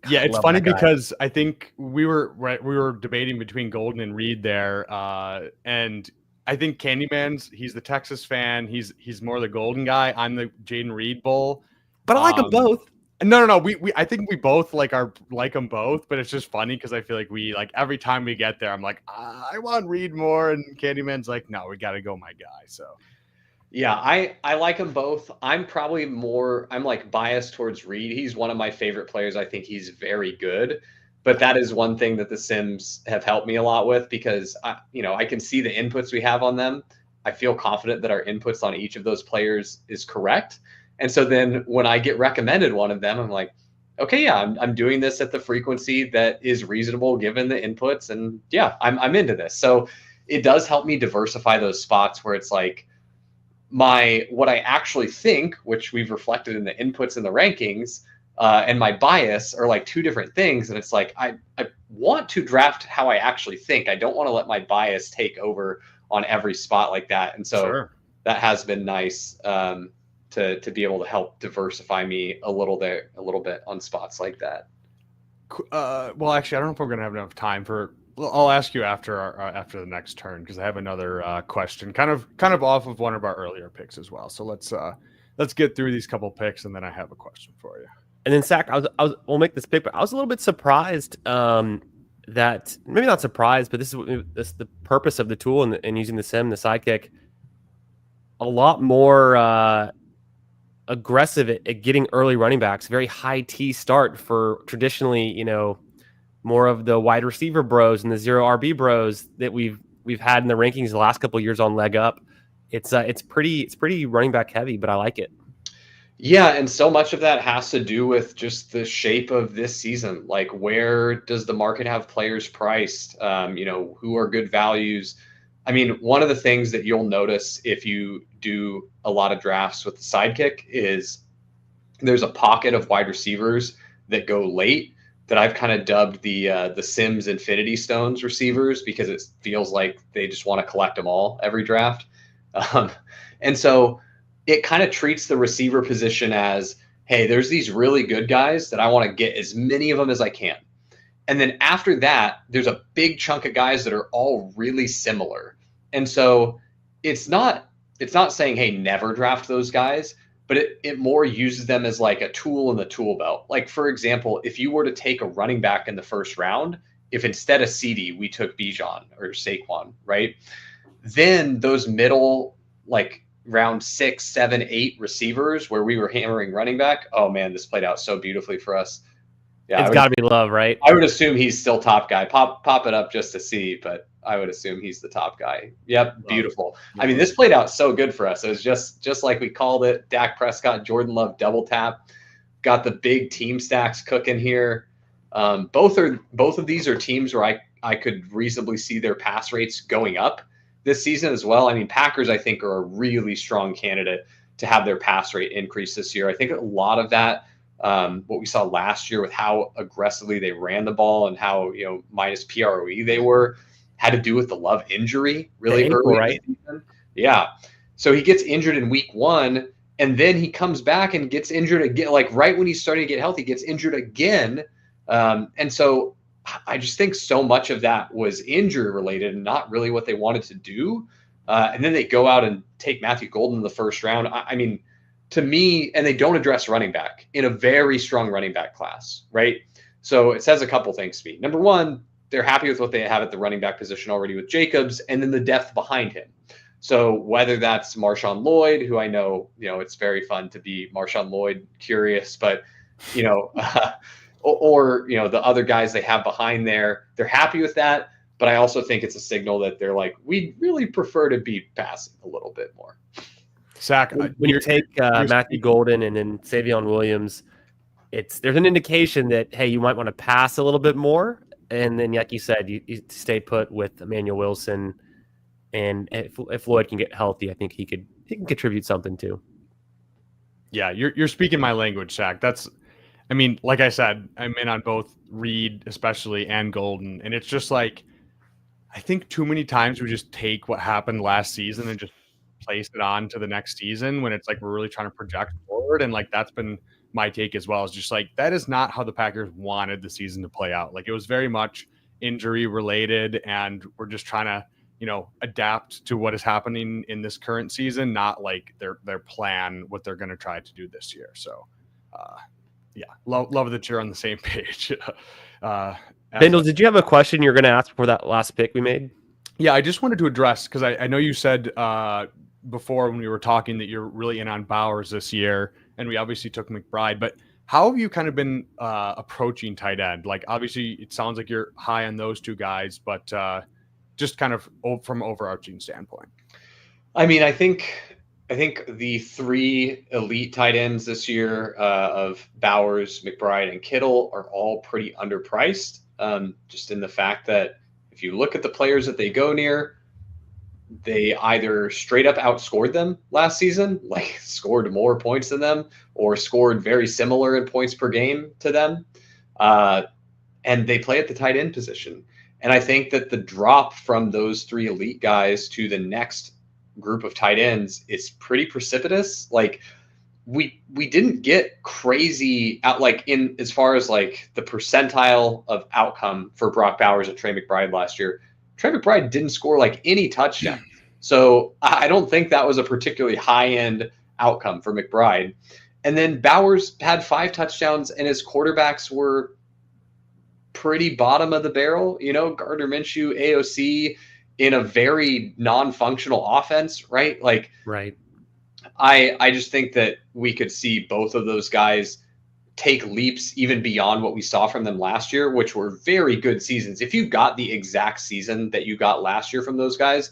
Yeah, it's Love funny that guy. because I think we were debating between Golden and Reed there, and I think he's the Texas fan. He's more the Golden guy. I'm the Jaden Reed bull. But I like them both. No. We I think we both like them both, but it's just funny because I feel like we like every time we get there, I'm like, I want Reed more, and Candyman's like, no, we got to go my guy. So Yeah, I like them both. I'm like biased towards Reed. He's one of my favorite players. I think he's very good. But that is one thing that the Sims have helped me a lot with because I can see the inputs we have on them. I feel confident that our inputs on each of those players is correct. And so then when I get recommended one of them, I'm like, okay, yeah, I'm doing this at the frequency that is reasonable given the inputs. And yeah, I'm into this. So it does help me diversify those spots where it's like, what I actually think, which we've reflected in the inputs and the rankings, and my bias are like two different things. And it's like I want to draft how I actually think. I don't want to let my bias take over on every spot like that. And so that has been nice to be able to help diversify me a little bit on spots like that. Well, actually, I don't know if we're gonna have enough time for. I'll ask you after the next turn because I have another question, kind of off of one of our earlier picks as well. So let's get through these couple picks, and then I have a question for you. And then Sack, we'll make this pick, but I was a little bit surprised that maybe not surprised, but this is the purpose of the tool and using the sim, the sidekick, a lot more aggressive at getting early running backs. Very high T start for traditionally, more of the wide receiver bros and the zero RB bros that we've had in the rankings the last couple of years on leg up. It's pretty running back heavy, but I like it. Yeah, and so much of that has to do with just the shape of this season. Like, where does the market have players priced? Who are good values? I mean, one of the things that you'll notice if you do a lot of drafts with the sidekick is there's a pocket of wide receivers that go late that I've kind of dubbed the Sims Infinity Stones receivers because it feels like they just want to collect them all every draft. And so it kind of treats the receiver position as, hey, there's these really good guys that I want to get as many of them as I can. And then after that, there's a big chunk of guys that are all really similar. And so it's not saying, hey, never draft those guys, but it more uses them as like a tool in the tool belt. Like, for example, if you were to take a running back in the first round, if instead of CD, we took Bijan or Saquon, right? Then those middle, like round 6, 7, 8 receivers where we were hammering running back, oh man, this played out so beautifully for us. Yeah, it's got to be love, right? I would assume he's still top guy. Pop it up just to see, but I would assume he's the top guy. Yep, beautiful. I mean, this played out so good for us. It was just like we called it. Dak Prescott, Jordan Love double tap. Got the big team stacks cooking here. Both of these are teams where I could reasonably see their pass rates going up this season as well. I mean, Packers, I think, are a really strong candidate to have their pass rate increase this year. I think a lot of that, what we saw last year with how aggressively they ran the ball and how minus PROE they were, had to do with the Love injury really early, right? In the season. Yeah. So he gets injured in week 1, and then he comes back and gets injured again. Like right when he's starting to get healthy, gets injured again. And so I just think so much of that was injury related and not really what they wanted to do. And then they go out and take Matthew Golden in the first round. I mean, to me, and they don't address running back in a very strong running back class, right? So it says a couple things to me. Number one, they're happy with what they have at the running back position already with Jacobs, and then the depth behind him. So whether that's Marshawn Lloyd, who I know, it's very fun to be Marshawn Lloyd curious, but, or the other guys they have behind there, they're happy with that. But I also think it's a signal that they're like, we really prefer to be passing a little bit more. Sack, when you take Matthew Golden and then Savion Williams, there's an indication that, hey, you might want to pass a little bit more. And then, like you said, you stay put with Emmanuel Wilson. And if Lloyd can get healthy, I think he can contribute something too. Yeah, you're speaking my language, Sack. I mean, like I said, I'm in on both Reed especially and Golden. And it's just like, I think too many times we just take what happened last season and just place it on to the next season when it's like we're really trying to project forward. And like that's been my take as well, is just like, that is not how the Packers wanted the season to play out. Like, it was very much injury related, and we're just trying to, adapt to what is happening in this current season, not like their plan, what they're going to try to do this year. So, love that you're on the same page. Bindles, did you have a question you're going to ask before that last pick we made? Yeah, I just wanted to address, because I know you said before when we were talking that you're really in on Bowers this year, and we obviously took McBride, but how have you kind of been approaching tight end? Like, obviously, it sounds like you're high on those two guys, but just kind of from overarching standpoint. I mean, I think the three elite tight ends this year of Bowers, McBride, and Kittle are all pretty underpriced, just in the fact that if you look at the players that they go near, they either straight up outscored them last season, like scored more points than them, or scored very similar in points per game to them. And they play at the tight end position. And I think that the drop from those three elite guys to the next group of tight ends is pretty precipitous. Like, we didn't get crazy out, like, in as far as like the percentile of outcome for Brock Bowers and Trey McBride last year. Trey McBride didn't score like any touchdown. So I don't think that was a particularly high-end outcome for McBride. And then Bowers had 5 touchdowns, and his quarterbacks were pretty bottom of the barrel. Gardner Minshew, AOC, in a very non-functional offense, right? Like, right. I just think that we could see both of those guys take leaps even beyond what we saw from them last year, which were very good seasons. If you got the exact season that you got last year from those guys,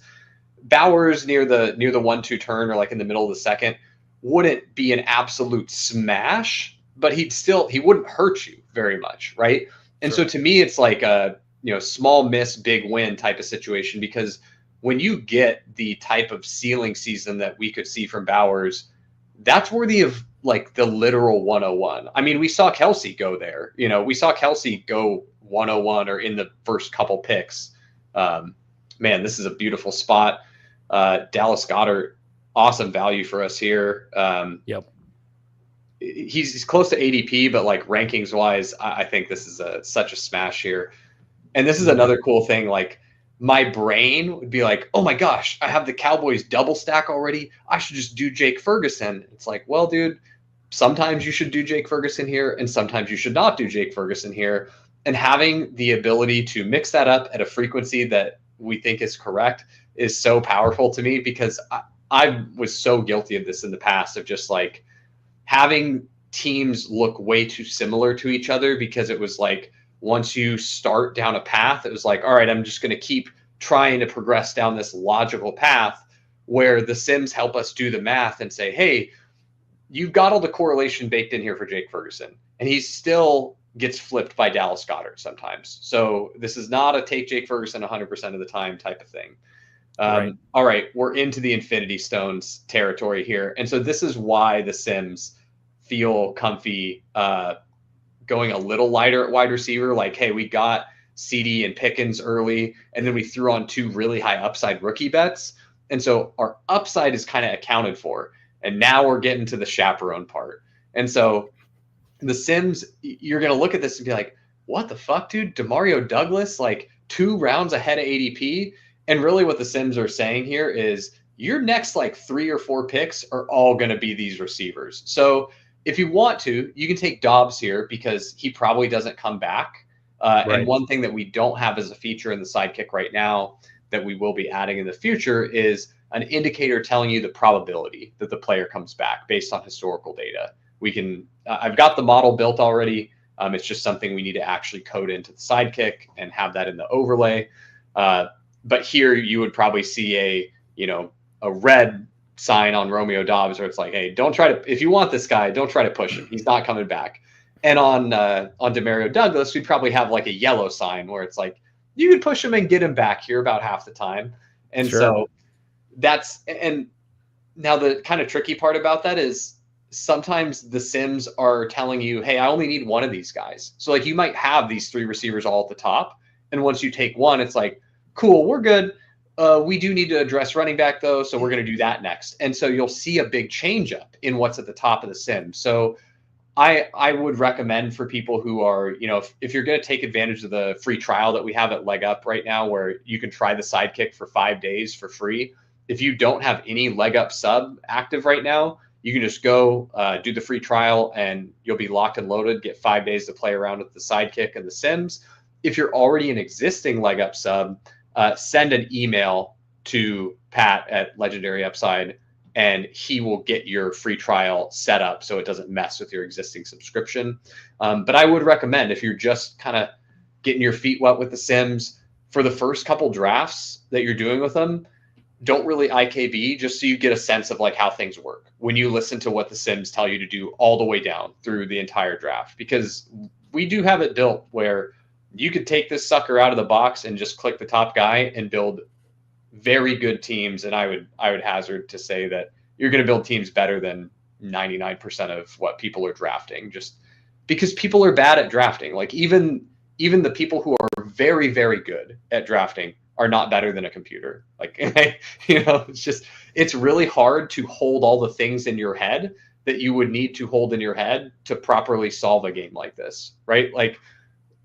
Bowers near the 1-2 turn, or like in the middle of the second, wouldn't be an absolute smash, but he wouldn't hurt you very much, right? And so to me, it's like a small miss, big win type of situation, because when you get the type of ceiling season that we could see from Bowers, that's worthy of like the literal 101. I mean, we saw Kelsey go there. We saw Kelsey go 101 or in the first couple picks. Man, this is a beautiful spot. Dallas Goedert, awesome value for us here. Yep. He's close to ADP, but like rankings wise, I think this is such a smash here. And this is another cool thing. Like, my brain would be like, oh my gosh, I have the Cowboys double stack already. I should just do Jake Ferguson. It's like, well, dude, sometimes you should do Jake Ferguson here, and sometimes you should not do Jake Ferguson here. And having the ability to mix that up at a frequency that we think is correct is so powerful to me, because I was so guilty of this in the past, of just like having teams look way too similar to each other, because it was like, once you start down a path, it was like, all right, I'm just going to keep trying to progress down this logical path, where the Sims help us do the math and say, hey, you've got all the correlation baked in here for Jake Ferguson, and he still gets flipped by Dallas Goedert sometimes. So this is not a take Jake Ferguson 100% of the time type of thing. Right. All right, we're into the Infinity Stones territory here. And so this is why the Sims feel comfy going a little lighter at wide receiver. Like, hey, we got CD and Pickens early, and then we threw on 2 really high upside rookie bets. And so our upside is kind of accounted for. And now we're getting to the chaperone part. And so the Sims, you're going to look at this and be like, what the fuck, dude? Demario Douglas, like 2 rounds ahead of ADP. And really what the Sims are saying here is your next like 3 or 4 picks are all going to be these receivers. So if you want to, you can take Dobbs here, because he probably doesn't come back. Right. And one thing that we don't have as a feature in the sidekick right now that we will be adding in the future is an indicator telling you the probability that the player comes back based on historical data. We can, I've got the model built already. It's just something we need to actually code into the sidekick and have that in the overlay. But here you would probably see a red sign on Romeo Dobbs, where it's like, hey, don't try to, if you want this guy, don't try to push him. He's not coming back. And on Demario Douglas, we'd probably have like a yellow sign where it's like, you could push him and get him back here about half the time. And so and now the kind of tricky part about that is sometimes the Sims are telling you, hey, I only need one of these guys. So like you might have these 3 receivers all at the top. And once you take one, it's like, cool, we're good. We do need to address running back, though, so we're going to do that next. And so you'll see a big change up in what's at the top of the Sim. So I would recommend for people who are, if you're going to take advantage of the free trial that we have at Leg Up right now, where you can try the Sidekick for 5 days for free. If you don't have any Leg Up sub active right now, you can just go do the free trial and you'll be locked and loaded, get 5 days to play around with the Sidekick and the Sims. If you're already an existing Leg Up sub, send an email to Pat at Legendary Upside, and he will get your free trial set up so it doesn't mess with your existing subscription. But I would recommend, if you're just kind of getting your feet wet with the Sims, for the first couple drafts that you're doing with them, don't really IKB, just so you get a sense of like how things work when you listen to what the Sims tell you to do all the way down through the entire draft. Because we do have it built where you could take this sucker out of the box and just click the top guy and build very good teams. And I would hazard to say that you're going to build teams better than 99% of what people are drafting, just because people are bad at drafting. Like even the people who are very, very good at drafting are not better than a computer. Like, it's really hard to hold all the things in your head that you would need to hold in your head to properly solve a game like this, right? Like,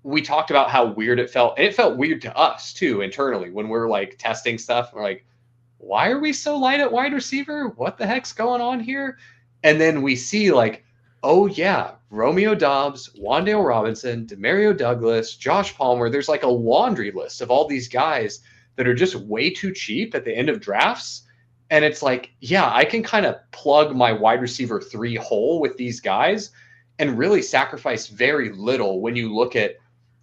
we talked about how weird it felt, and it felt weird to us too internally when we're like testing stuff. We're like, why are we so light at wide receiver? What the heck's going on here? And then we see like, oh yeah, Romeo Doubs, Wan'Dale Robinson, Demario Douglas, Josh Palmer. There's like a laundry list of all these guys that are just way too cheap at the end of drafts. And it's like, yeah, I can kind of plug my wide receiver 3 hole with these guys and really sacrifice very little when you look at,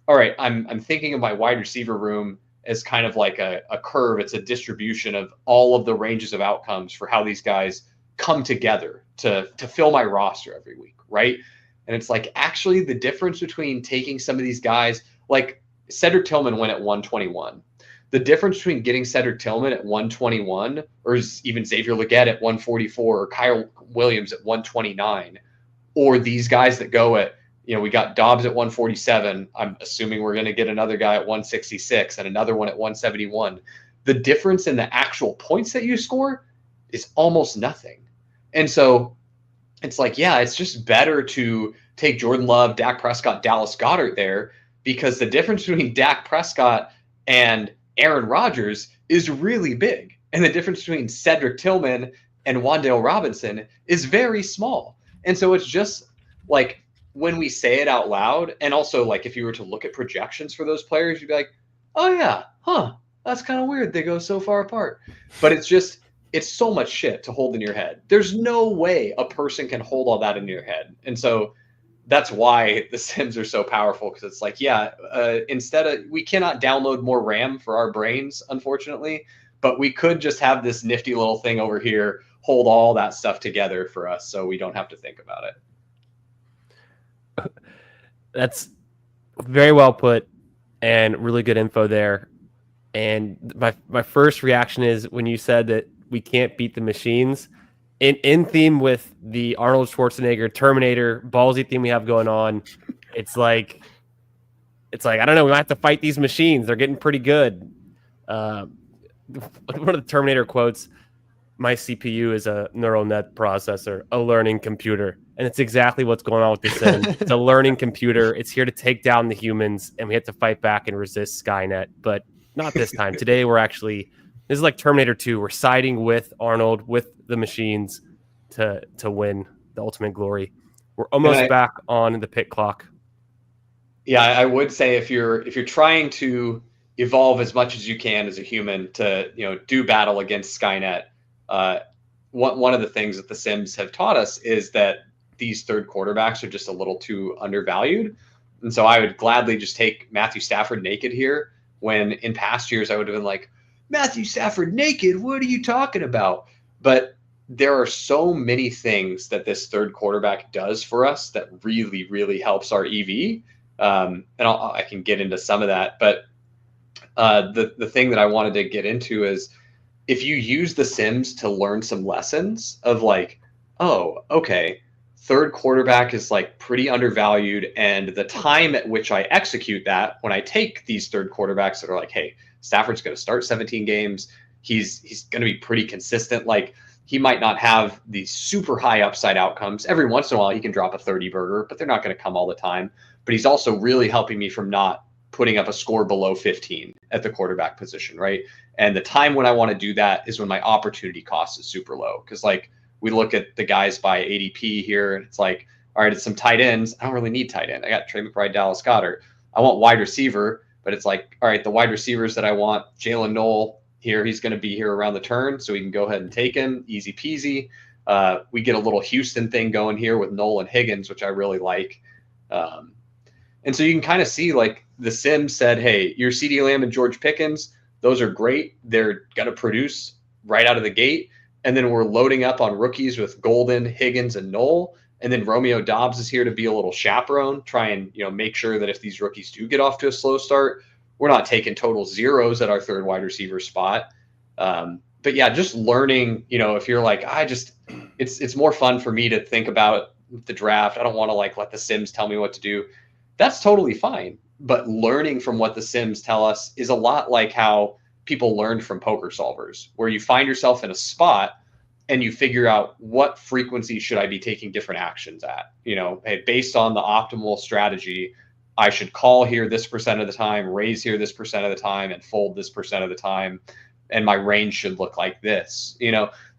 all right, I'm thinking of my wide receiver room as kind of like a curve. It's a distribution of all of the ranges of outcomes for how these guys come together to fill my roster every week, right? And it's like, actually, the difference between taking some of these guys, like Cedric Tillman went at 121. The difference between getting Cedric Tillman at 121 or even Xavier Legette at 144 or Kyle Williams at 129, or these guys that go at, we got Dobbs at 147. I'm assuming we're going to get another guy at 166 and another one at 171. The difference in the actual points that you score is almost nothing. And so it's like, yeah, it's just better to take Jordan Love, Dak Prescott, Dallas Goedert there, because the difference between Dak Prescott and Aaron Rodgers is really big. And the difference between Cedric Tillman and Wan'Dale Robinson is very small. And so it's just like, when we say it out loud, and also like if you were to look at projections for those players, you'd be like, oh yeah, that's kind of weird. They go so far apart. But it's so much shit to hold in your head. There's no way a person can hold all that in your head. And so that's why the Sims are so powerful, because it's like, we cannot download more RAM for our brains, unfortunately, but we could just have this nifty little thing over here hold all that stuff together for us so we don't have to think about it. That's very well put and really good info there. And my first reaction is when you said that we can't beat the machines, in theme with the Arnold Schwarzenegger Terminator Ballsy theme we have going on. It's like I don't know, we might have to fight these machines. They're getting pretty good. One of the Terminator quotes, my CPU is a neural net processor, a learning computer. And it's exactly what's going on with this Sim. It's a learning computer. It's here to take down the humans, and we have to fight back and resist Skynet. But not this time. Today, this is like Terminator 2. We're siding with Arnold, with the machines to win the ultimate glory. We're almost back on the pit clock. Yeah, I would say if you're trying to evolve as much as you can as a human to do battle against Skynet, one of the things that the Sims have taught us is that these third quarterbacks are just a little too undervalued. And so I would gladly just take Matthew Stafford naked here, when in past years I would have been like, Matthew Stafford naked, what are you talking about? But there are so many things that this third quarterback does for us that really, really helps our EV. And I can get into some of that. But the thing that I wanted to get into is, if you use the Sims to learn some lessons of like, oh, okay, third quarterback is like pretty undervalued, and the time at which I execute that, when I take these third quarterbacks that are like, hey, Stafford's going to start 17 games, he's going to be pretty consistent, like he might not have these super high upside outcomes. Every once in a while, he can drop a 30 burger, but they're not going to come all the time. But he's also really helping me from not putting up a score below 15 at the quarterback position, right? And the time when I want to do that is when my opportunity cost is super low. Because like we look at the guys by ADP here, and it's like, all right, it's some tight ends. I don't really need tight end. I got Trey McBride, Dallas Goedert. I want wide receiver, but it's like, all right, the wide receivers that I want, Jaylen Noel here, he's going to be here around the turn, so we can go ahead and take him, easy peasy. We get a little Houston thing going here with Noel and Higgins, which I really like. And so you can kind of see like the Sims said, hey, your CeeDee Lamb and George Pickens, those are great. They're going to produce right out of the gate. And then we're loading up on rookies with Golden, Higgins, and Noel. And then Romeo Doubs is here to be a little chaperone, try and make sure that if these rookies do get off to a slow start, we're not taking total zeros at our third wide receiver spot. But yeah, just learning, if you're like, it's more fun for me to think about the draft. I don't want to like let the Sims tell me what to do. That's totally fine. But learning from what the Sims tell us is a lot like how people learned from poker solvers, where you find yourself in a spot and you figure out what frequency should I be taking different actions at. Hey, based on the optimal strategy, I should call here this percent of the time, raise here this percent of the time, and fold this percent of the time. And my range should look like this,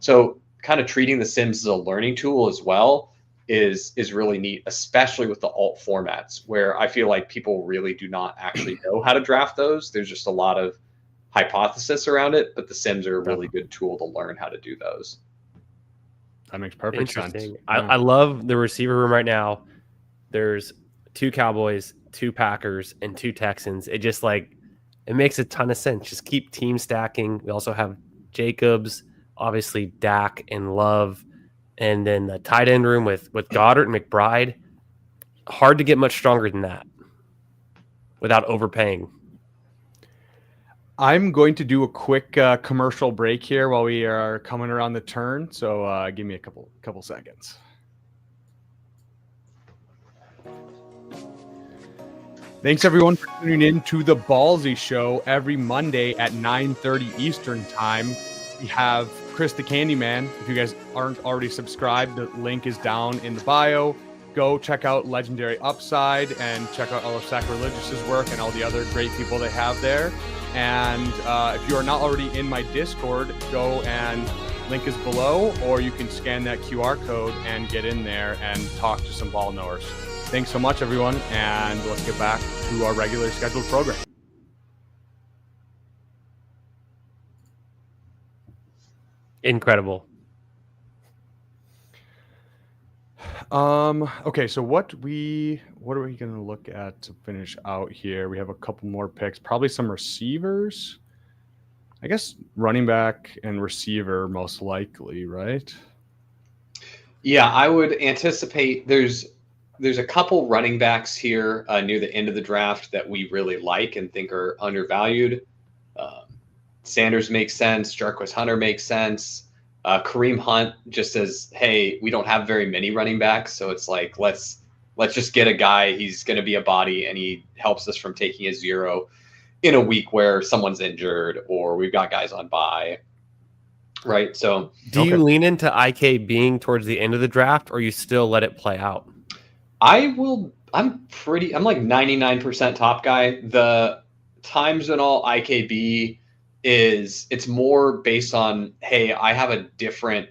So kind of treating the Sims as a learning tool as well is really neat, especially with the alt formats, where I feel like people really do not actually know how to draft those. There's just a lot of hypothesis around it, but the Sims are a really good tool to learn how to do those. That makes perfect sense. I love the receiver room right now. There's 2 Cowboys, 2 Packers, and 2 Texans. It just it makes a ton of sense. Just keep team stacking. We also have Jacobs, obviously Dak and Love, and then the tight end room with Goddard and McBride. Hard to get much stronger than that without overpaying. I'm going to do a quick commercial break here while we are coming around the turn. So give me a couple seconds. Thanks everyone for tuning in to the Ballsy Show every Monday at 9:30 Eastern Time. We have Chris the Candyman. If you guys aren't already subscribed, the link is down in the bio. Go check out Legendary Upside and check out all of Sackreligious's work and all the other great people they have there. And if you are not already in my Discord, go and link is below, or you can scan that QR code and get in there and talk to some ball knowers. Thanks so much, everyone, and let's get back to our regular scheduled program. Incredible. Okay, so what are we going to look at to finish out here? We have a couple more picks, probably some receivers. I guess running back and receiver most likely, right? Yeah, I would anticipate there's a couple running backs here near the end of the draft that we really like and think are undervalued. Sanders makes sense. Jarquez Hunter makes sense. Kareem Hunt just says, hey, we don't have very many running backs, so it's like let's just get a guy. He's going to be a body, and he helps us from taking a zero in a week where someone's injured or we've got guys on bye, right? So do you lean into IK being towards the end of the draft, or you still let it play out? I'm like 99% top guy. The times and all IKB it's more based on, hey, I have a different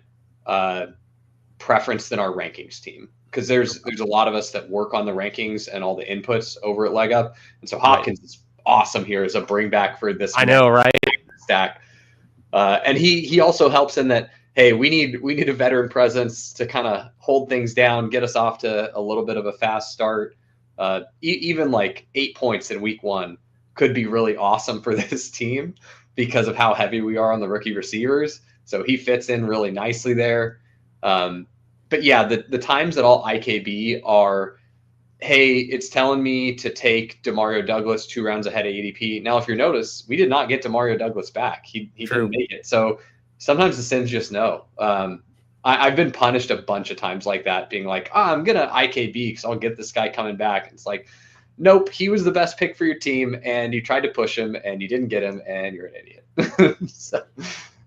preference than our rankings team, because there's a lot of us that work on the rankings and all the inputs over at Leg Up, and so Hopkins is awesome here as a bring back for this. I know, right? Stack, and he also helps in that. Hey, we need a veteran presence to kind of hold things down, get us off to a little bit of a fast start. Even like 8 points in week 1 could be really awesome for this team because of how heavy we are on the rookie receivers. So he fits in really nicely there. But yeah, the times that all IKB are, hey, it's telling me to take Demario Douglas 2 rounds ahead of ADP. Now, if you notice, we did not get Demario Douglas back. He didn't make it. So sometimes the Sims just know. I've been punished a bunch of times like that, being like, I'm going to IKB because I'll get this guy coming back. It's like, nope, he was the best pick for your team, and you tried to push him, and you didn't get him, and you're an idiot. So,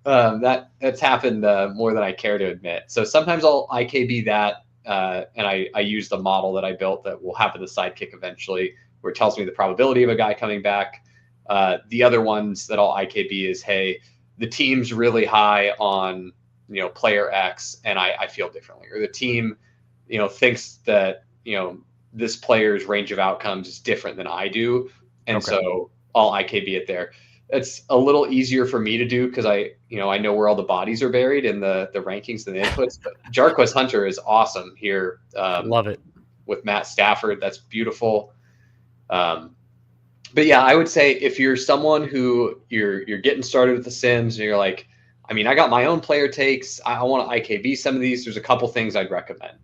That's happened more than I care to admit. So sometimes I'll IKB that, and I use the model that I built that will happen the sidekick eventually, where it tells me the probability of a guy coming back. The other ones that I'll IKB is, hey, the team's really high on player X, and I feel differently, or the team thinks that this player's range of outcomes is different than I do, and so I'll IKB it there. It's a little easier for me to do because I know where all the bodies are buried in the rankings and the inputs. But Jarquez Hunter is awesome here. Love it. With Matt Stafford. That's beautiful. But yeah, I would say if you're someone who you're getting started with the Sims and you're like, I mean, I got my own player takes, I want to IKB some of these, there's a couple things I'd recommend.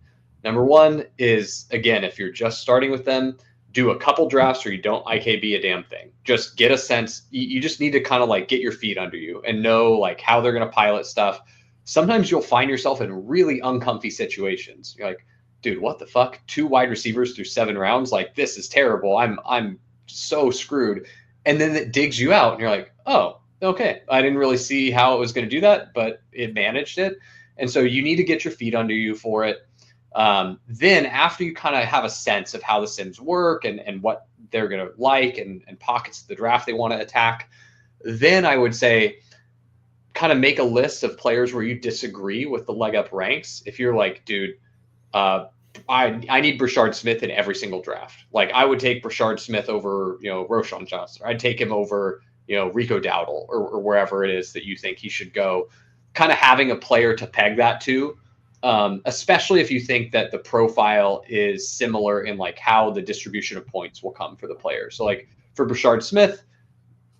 Number one is, again, if you're just starting with them, do a couple drafts where you don't IKB a damn thing. Just get a sense. You just need to kind of like get your feet under you and know like how they're going to pilot stuff. Sometimes you'll find yourself in really uncomfy situations. You're like, dude, what the fuck? 2 wide receivers through 7 rounds? Like, this is terrible. I'm so screwed. And then it digs you out and you're like, oh, okay. I didn't really see how it was going to do that, but it managed it. And so you need to get your feet under you for it. Then after you kind of have a sense of how the Sims work and what they're going to like and pockets of the draft they want to attack, then I would say kind of make a list of players where you disagree with the leg up ranks. If you're like, dude, I need Brashard Smith in every single draft. Like I would take Brashard Smith over, Roshan Johnson. Or I'd take him over, Rico Dowdle or wherever it is that you think he should go. Kind of having a player to peg that to. Especially if you think that the profile is similar in like how the distribution of points will come for the player. So like for Brashard Smith,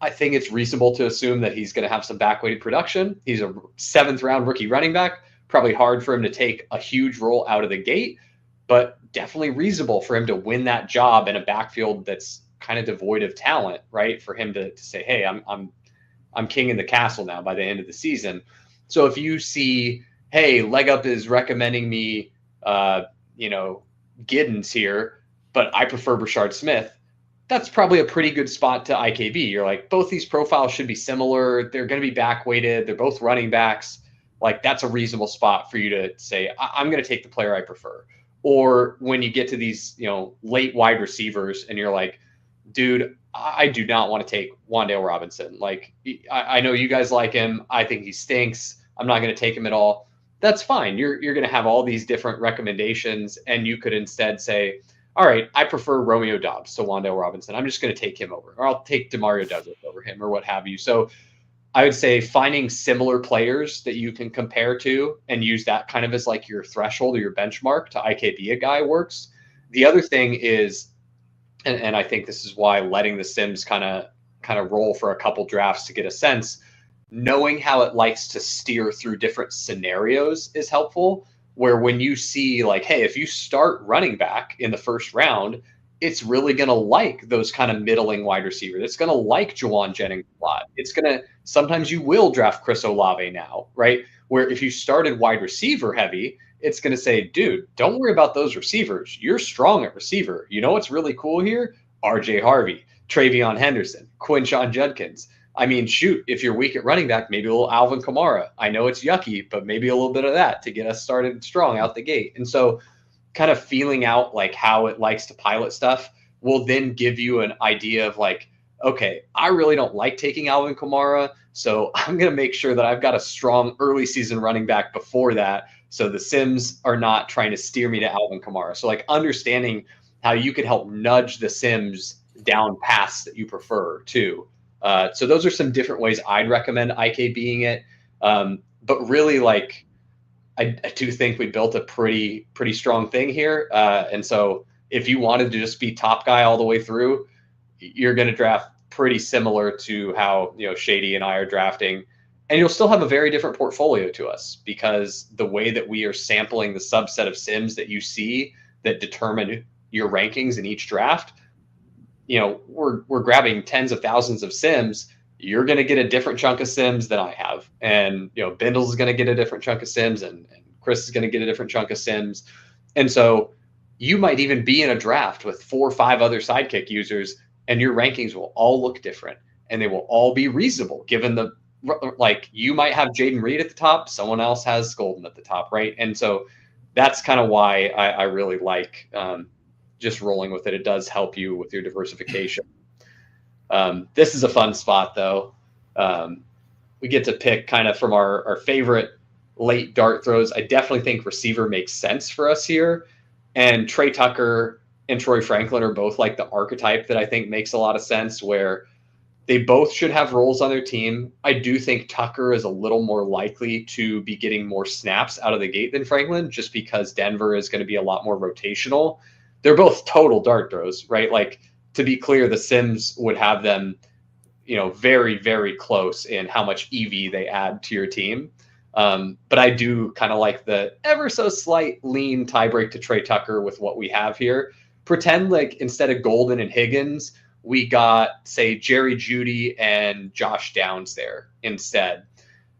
I think it's reasonable to assume that he's going to have some back-weighted production. He's a 7th round rookie running back, probably hard for him to take a huge role out of the gate, but definitely reasonable for him to win that job in a backfield that's kind of devoid of talent, right? For him to say, hey, I'm king in the castle now by the end of the season. So if you see, hey, Leg Up is recommending me, Giddens here, but I prefer Brashard Smith, that's probably a pretty good spot to IKB. You're like, both these profiles should be similar. They're going to be back weighted. They're both running backs. Like that's a reasonable spot for you to say, I'm going to take the player I prefer. Or when you get to these, late wide receivers and you're like, dude, I do not want to take Wan'Dale Robinson. Like, I know you guys like him. I think he stinks. I'm not going to take him at all. That's fine. You're going to have all these different recommendations, and you could instead say, all right, I prefer Romeo Doubs to Wan'Dale Robinson. I'm just going to take him over, or I'll take Demario Douglas over him, or what have you. So I would say finding similar players that you can compare to and use that kind of as like your threshold or your benchmark to IKB a guy works. The other thing is, and I think this is why letting the Sims kind of roll for a couple drafts to get a sense, knowing how it likes to steer through different scenarios is helpful. Where when you see like, hey, if you start running back in the first round, it's really going to like those kind of middling wide receivers. It's going to like Jawan Jennings a lot. It's going to, sometimes you will draft Chris Olave now, right? Where if you started wide receiver heavy, it's going to say, dude, don't worry about those receivers. You're strong at receiver. You know what's really cool here? RJ Harvey, Travion Henderson, Quinshon Judkins. I mean, shoot, if you're weak at running back, maybe a little Alvin Kamara. I know it's yucky, but maybe a little bit of that to get us started strong out the gate. And so kind of feeling out like how it likes to pilot stuff will then give you an idea of like, okay, I really don't like taking Alvin Kamara, so I'm going to make sure that I've got a strong early season running back before that, so the Sims are not trying to steer me to Alvin Kamara. So like understanding how you could help nudge the Sims down paths that you prefer too. So those are some different ways I'd recommend IKBing it. But really, like, I do think we built a pretty strong thing here. And so if you wanted to just be top guy all the way through, you're going to draft pretty similar to how, Shady and I are drafting. And you'll still have a very different portfolio to us because the way that we are sampling the subset of Sims that you see that determine your rankings in each draft, we're grabbing tens of thousands of Sims. You're going to get a different chunk of Sims than I have. And, Bindles is going to get a different chunk of Sims and Chris is going to get a different chunk of Sims. And so you might even be in a draft with 4 or 5 other Sidekick users and your rankings will all look different and they will all be reasonable given the like you might have Jaden Reed at the top, someone else has Golden at the top, right? And so that's kind of why I really like just rolling with it. It does help you with your diversification. This is a fun spot, though. We get to pick kind of from our favorite late dart throws. I definitely think receiver makes sense for us here. And Trey Tucker and Troy Franklin are both like the archetype that I think makes a lot of sense, where they both should have roles on their team. I do think Tucker is a little more likely to be getting more snaps out of the gate than Franklin, just because Denver is going to be a lot more rotational. They're both total dart throws, right? Like, to be clear, the Sims would have them, very, very close in how much EV they add to your team. But I do kind of like the ever so slight lean tiebreak to Trey Tucker with what we have here. Pretend like instead of Golden and Higgins, we got, say, Jerry Jeudy and Josh Downs there instead.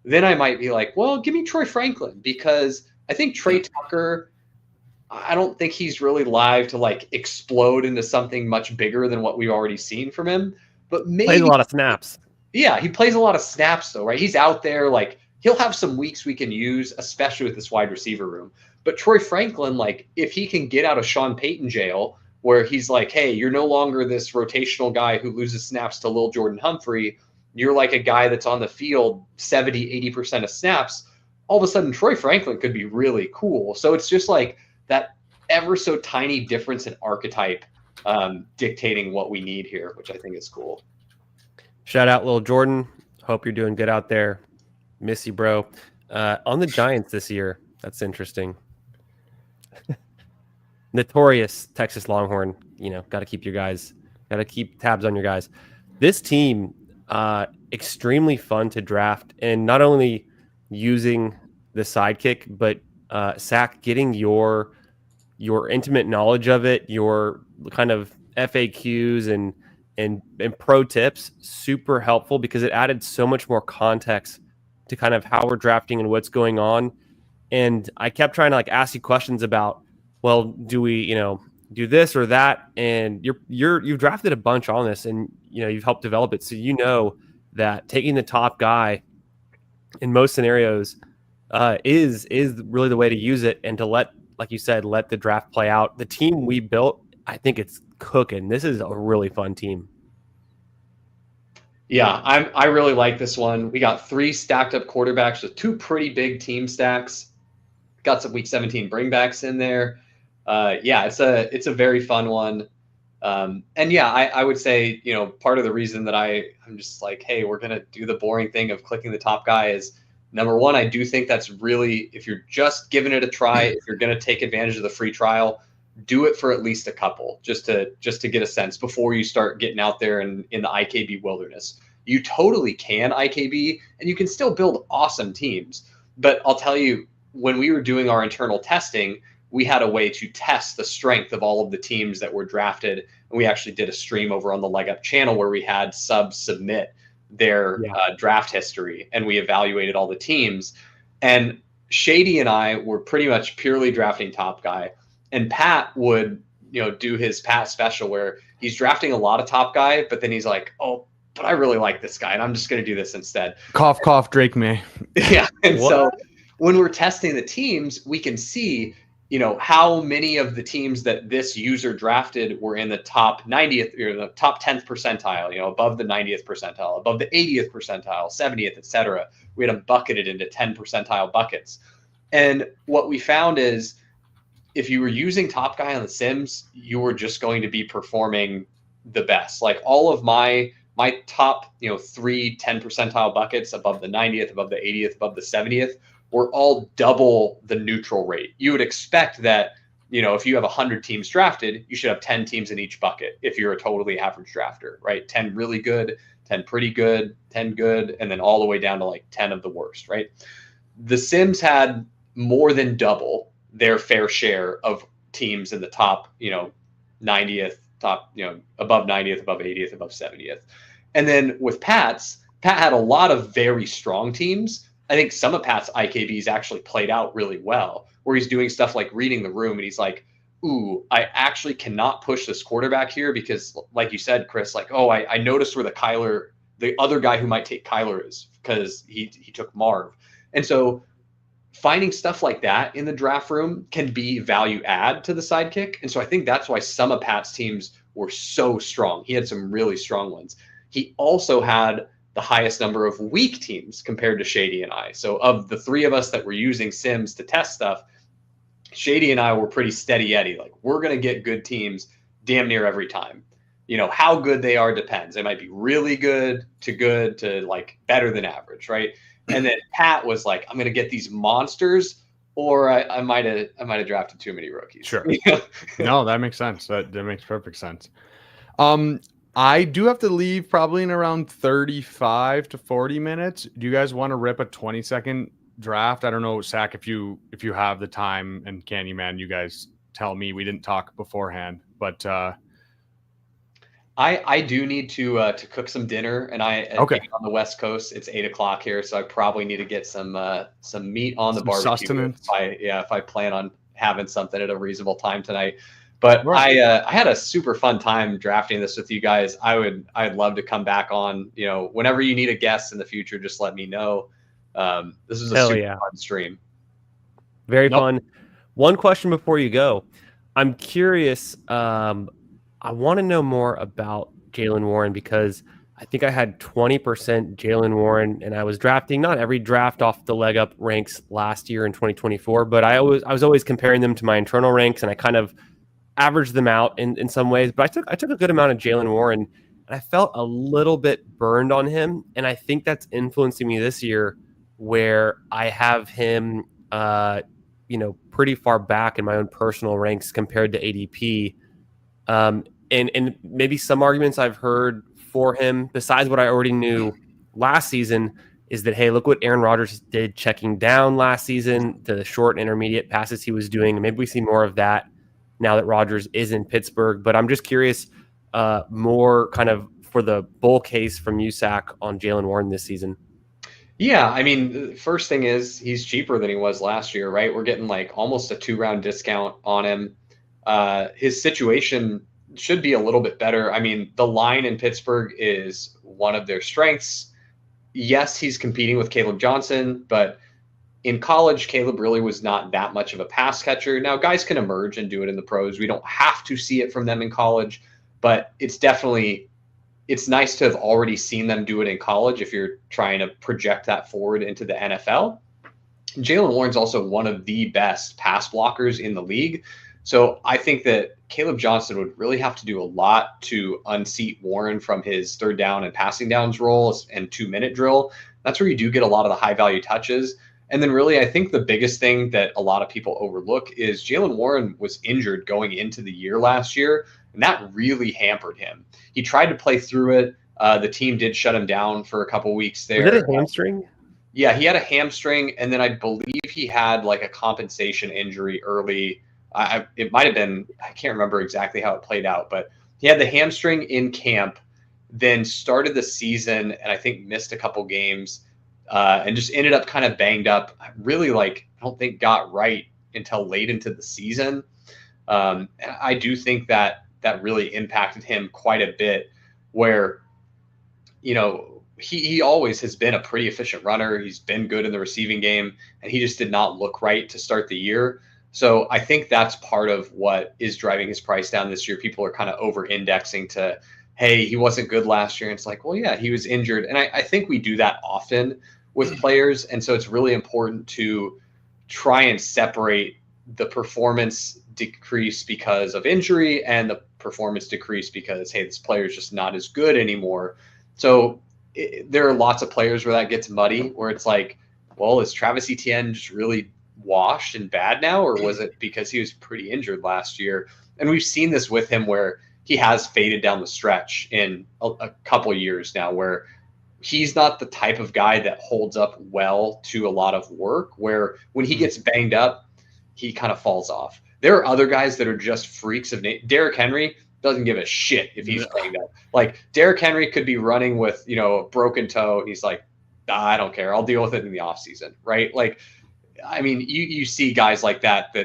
Then I might be like, well, give me Troy Franklin, because I think Trey Tucker, I don't think he's really live to like explode into something much bigger than what we've already seen from him. But maybe Plays a lot of snaps. Yeah, he plays a lot of snaps though, right? He's out there, like he'll have some weeks we can use, especially with this wide receiver room. But Troy Franklin, like if he can get out of Sean Payton jail, where he's like, hey, you're no longer this rotational guy who loses snaps to Lil Jordan Humphrey. You're like a guy that's on the field 70, 80% of snaps. All of a sudden, Troy Franklin could be really cool. So it's just like that ever so tiny difference in archetype dictating what we need here, which I think is cool. Shout out Lil Jordan. Hope you're doing good out there. Miss you, bro. On the Giants this year, that's interesting. Notorious Texas Longhorn, got to keep tabs on your guys. This team, extremely fun to draft, and not only using the sidekick, but Sack, getting your intimate knowledge of it, your kind of FAQs and pro tips, super helpful, because it added so much more context to kind of how we're drafting and what's going on. And I kept trying to ask you questions about, well, do we, do this or that? And you've drafted a bunch on this, and you've helped develop it. So that taking the top guy in most scenarios is really the way to use it, and to let the draft play out. The team we built, I think it's cooking. This is a really fun team. Yeah, I really like this one. We got 3 stacked up quarterbacks with 2 pretty big team stacks. Got some week 17 bringbacks in there. It's a very fun one. And yeah, I would say, part of the reason that I'm just like, hey, we're going to do the boring thing of clicking the top guy is, number one, I do think that's really, if you're just giving it a try, if you're going to take advantage of the free trial, do it for at least a couple, just to get a sense before you start getting out there in the IKB wilderness. You totally can IKB, and you can still build awesome teams. But I'll tell you, when we were doing our internal testing, we had a way to test the strength of all of the teams that were drafted. And we actually did a stream over on the Leg Up channel where we had subs submit their draft history, and we evaluated all the teams. And Shady and I were pretty much purely drafting top guy. And Pat would, do his Pat special where he's drafting a lot of top guy, but then he's like, oh, but I really like this guy, and I'm just going to do this instead. Cough, cough, Drake May. Yeah. And so when we're testing the teams, we can see, how many of the teams that this user drafted were in the top 90th or the top 10th percentile, above the 90th percentile, above the 80th percentile, 70th, etc. We had them bucketed into 10 percentile buckets. And what we found is, if you were using top guy on the Sims, you were just going to be performing the best. Like all of my top, 3 10 percentile buckets above the 90th, above the 80th, above the 70th were all double the neutral rate. You would expect that, if you have 100 teams drafted, you should have 10 teams in each bucket if you're a totally average drafter, right? 10 really good, 10 pretty good, 10 good, and then all the way down to 10 of the worst, right? The Sims had more than double their fair share of teams in the top, 90th, top, above 90th, above 80th, above 70th. And then with Pat had a lot of very strong teams. I think some of Pat's IKBs actually played out really well, where he's doing stuff like reading the room, and he's like, ooh, I actually cannot push this quarterback here because, like you said, Chris, I noticed where the Kyler the other guy who might take Kyler is, because he took Marv. And so finding stuff like that in the draft room can be value add to the sidekick. And so I think that's why some of Pat's teams were so strong. He had some really strong ones. He also had the highest number of weak teams compared to Shady and I. So of the three of us that were using Sims to test stuff, Shady and I were pretty steady Eddie. Like, we're going to get good teams damn near every time. You know, how good they are depends. They might be really good to like better than average, right? And then Pat was like, I'm going to get these monsters, or I might have drafted too many rookies. Sure. No, that makes sense. That makes perfect sense. I do have to leave probably in around 35 to 40 minutes. Do you guys want to rip a 20-second draft? I don't know, Sack, if you have the time, and Candyman, you guys tell me. We didn't talk beforehand, but I do need to cook some dinner, and okay. On the West Coast, it's 8:00 here, so I probably need to get some meat on the barbecue. Sustenance. If I plan on having something at a reasonable time tonight. But right. I had a super fun time drafting this with you guys. I'd love to come back on. You know, whenever you need a guest in the future, just let me know. This is a super fun stream. Very fun. One question before you go. I'm curious. I want to know more about Jaylen Warren, because I think I had 20% Jaylen Warren, and I was drafting not every draft off the leg up ranks last year in 2024, but I was always comparing them to my internal ranks, and I kind of averaged them out in some ways. But I took a good amount of Jaylen Warren, and I felt a little bit burned on him, and I think that's influencing me this year, where I have him, pretty far back in my own personal ranks compared to ADP. And maybe some arguments I've heard for him, besides what I already knew last season, is that, hey, look what Aaron Rodgers did checking down last season, to the short and intermediate passes he was doing. Maybe we see more of that now that Rodgers is in Pittsburgh. But I'm just curious, more kind of for the bull case from USAC on Jaylen Warren this season. Yeah, I mean, the first thing is he's cheaper than he was last year, right? We're getting like almost a 2-round discount on him. His situation should be a little bit better. I mean, the line in Pittsburgh is one of their strengths. Yes, he's competing with Caleb Johnson, but in college, Caleb really was not that much of a pass catcher. Now, guys can emerge and do it in the pros. We don't have to see it from them in college, but it's nice to have already seen them do it in college if you're trying to project that forward into the NFL. Jaylen Warren's also one of the best pass blockers in the league. So I think that Caleb Johnson would really have to do a lot to unseat Warren from his third down and passing downs roles and 2-minute drill. That's where you do get a lot of the high value touches. And then really, I think the biggest thing that a lot of people overlook is Jaylen Warren was injured going into the year last year, and that really hampered him. He tried to play through it. The team did shut him down for a couple weeks there. Was it a hamstring? Yeah, he had a hamstring, and then I believe he had like a compensation injury early. It might have been, I can't remember exactly how it played out, but he had the hamstring in camp, then started the season and I think missed a couple games, and just ended up kind of banged up. Really, I don't think got right until late into the season. And I do think that really impacted him quite a bit, where, he always has been a pretty efficient runner. He's been good in the receiving game, and he just did not look right to start the year. So I think that's part of what is driving his price down this year. People are kind of over-indexing to, hey, he wasn't good last year. And it's like, well, yeah, he was injured. And I think we do that often with players. And so it's really important to try and separate the performance decrease because of injury and the performance decrease because, hey, this player is just not as good anymore. So there are lots of players where that gets muddy, where it's like, well, is Travis Etienne just really washed and bad now, or was it because he was pretty injured last year? And we've seen this with him, where he has faded down the stretch in a couple years now, where he's not the type of guy that holds up well to a lot of work, where when he gets banged up, he kind of falls off. There are other guys that are just freaks of nature. Derrick Henry doesn't give a shit if he's banged up. Like, Derrick Henry could be running with, a broken toe, and he's like, I don't care. I'll deal with it in the offseason, right? Like, I mean, you see guys like that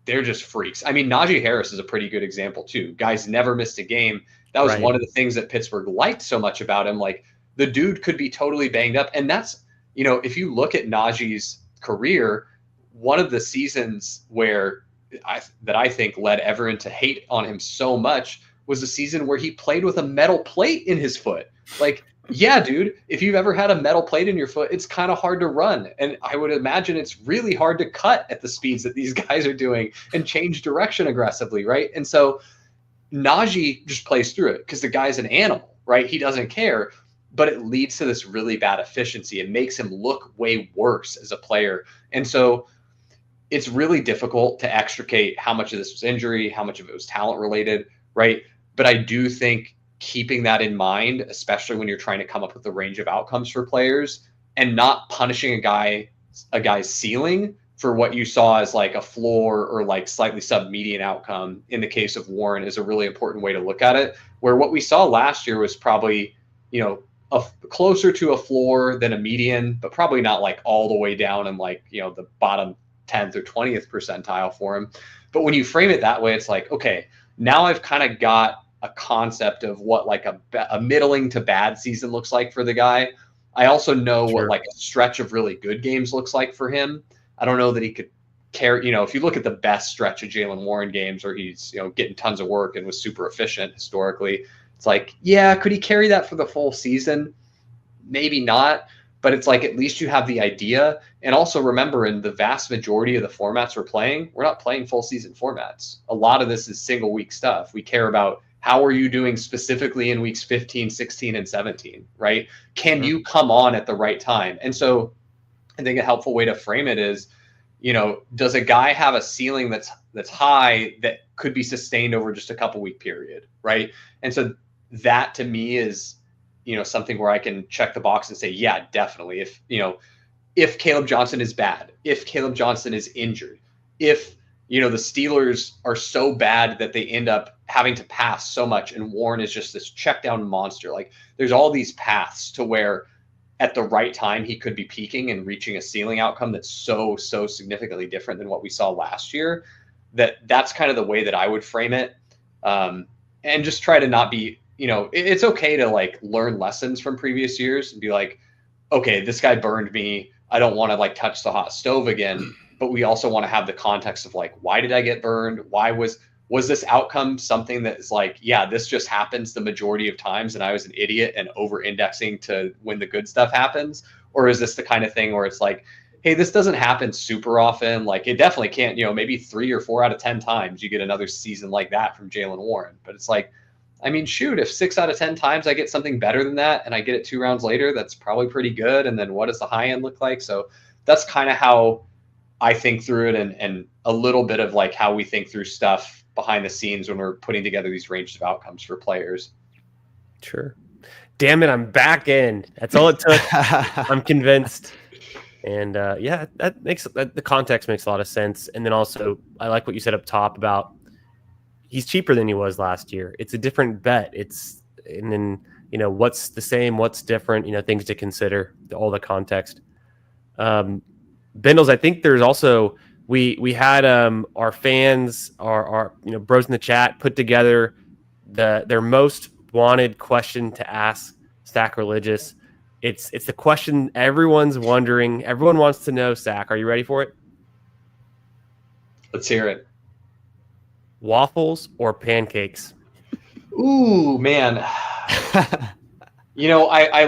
they're just freaks. I mean, Najee Harris is a pretty good example too. Guys never missed a game. That was one of the things that Pittsburgh liked so much about him. Like, the dude could be totally banged up. And that's, if you look at Najee's career, one of the seasons that I think led everyone to hate on him so much was the season where he played with a metal plate in his foot. Like, yeah, dude, if you've ever had a metal plate in your foot, it's kind of hard to run. And I would imagine it's really hard to cut at the speeds that these guys are doing and change direction aggressively, right? And so Najee just plays through it because the guy's an animal, right? He doesn't care, but it leads to this really bad efficiency. It makes him look way worse as a player. And so it's really difficult to extricate how much of this was injury, how much of it was talent related, right? But I do think keeping that in mind, especially when you're trying to come up with a range of outcomes for players and not punishing a guy's ceiling for what you saw as like a floor or like slightly sub-median outcome in the case of Warren is a really important way to look at it, where what we saw last year was probably, closer to a floor than a median, but probably not like all the way down in like, the bottom 10th or 20th percentile for him. But when you frame it that way, it's like, okay, now I've kind of got a concept of what like a middling to bad season looks like for the guy. I also know what like a stretch of really good games looks like for him. I don't know that he could carry, if you look at the best stretch of Jaylen Warren games where he's, getting tons of work and was super efficient historically, it's like, yeah, could he carry that for the full season? Maybe not, but it's like, at least you have the idea. And also remember, in the vast majority of the formats we're not playing full season formats. A lot of this is single week stuff. We care about how are you doing specifically in weeks 15, 16, and 17, right? Can you come on at the right time? And so I think a helpful way to frame it is, does a guy have a ceiling that's high that could be sustained over just a couple week period, right? And so that to me is, something where I can check the box and say, yeah, definitely. If Caleb Johnson is bad, if Caleb Johnson is injured, if the Steelers are so bad that they end up having to pass so much and Warren is just this check down monster. Like there's all these paths to where at the right time he could be peaking and reaching a ceiling outcome that's so significantly different than what we saw last year. That's kind of the way that I would frame it. And just try to not be, it's okay to like learn lessons from previous years and be like, okay, this guy burned me. I don't want to like touch the hot stove again. But we also want to have the context of like, why did I get burned? Why was this outcome something that is like, yeah, this just happens the majority of times and I was an idiot and over indexing to when the good stuff happens? Or is this the kind of thing where it's like, hey, this doesn't happen super often. Like it definitely can't, maybe 3 or 4 out of 10 times you get another season like that from Jaylen Warren. But it's like, I mean, shoot, if 6 out of 10 times I get something better than that and I get it 2 rounds later, that's probably pretty good. And then what does the high end look like? So that's kind of how I think through it and a little bit of like how we think through stuff behind the scenes when we're putting together these ranges of outcomes for players. Sure. Damn it, I'm back in. That's all it took. I'm convinced. And that makes the context makes a lot of sense. And then also, I like what you said up top about he's cheaper than he was last year. It's a different bet. And then what's the same, what's different, things to consider, all the context. Bindles, I think there's also we had our fans, our bros in the chat put together their most wanted question to ask Sackreligous. It's the question everyone's wondering. Everyone wants to know, Sack. Are you ready for it? Let's hear it. Waffles or pancakes? Ooh, man. I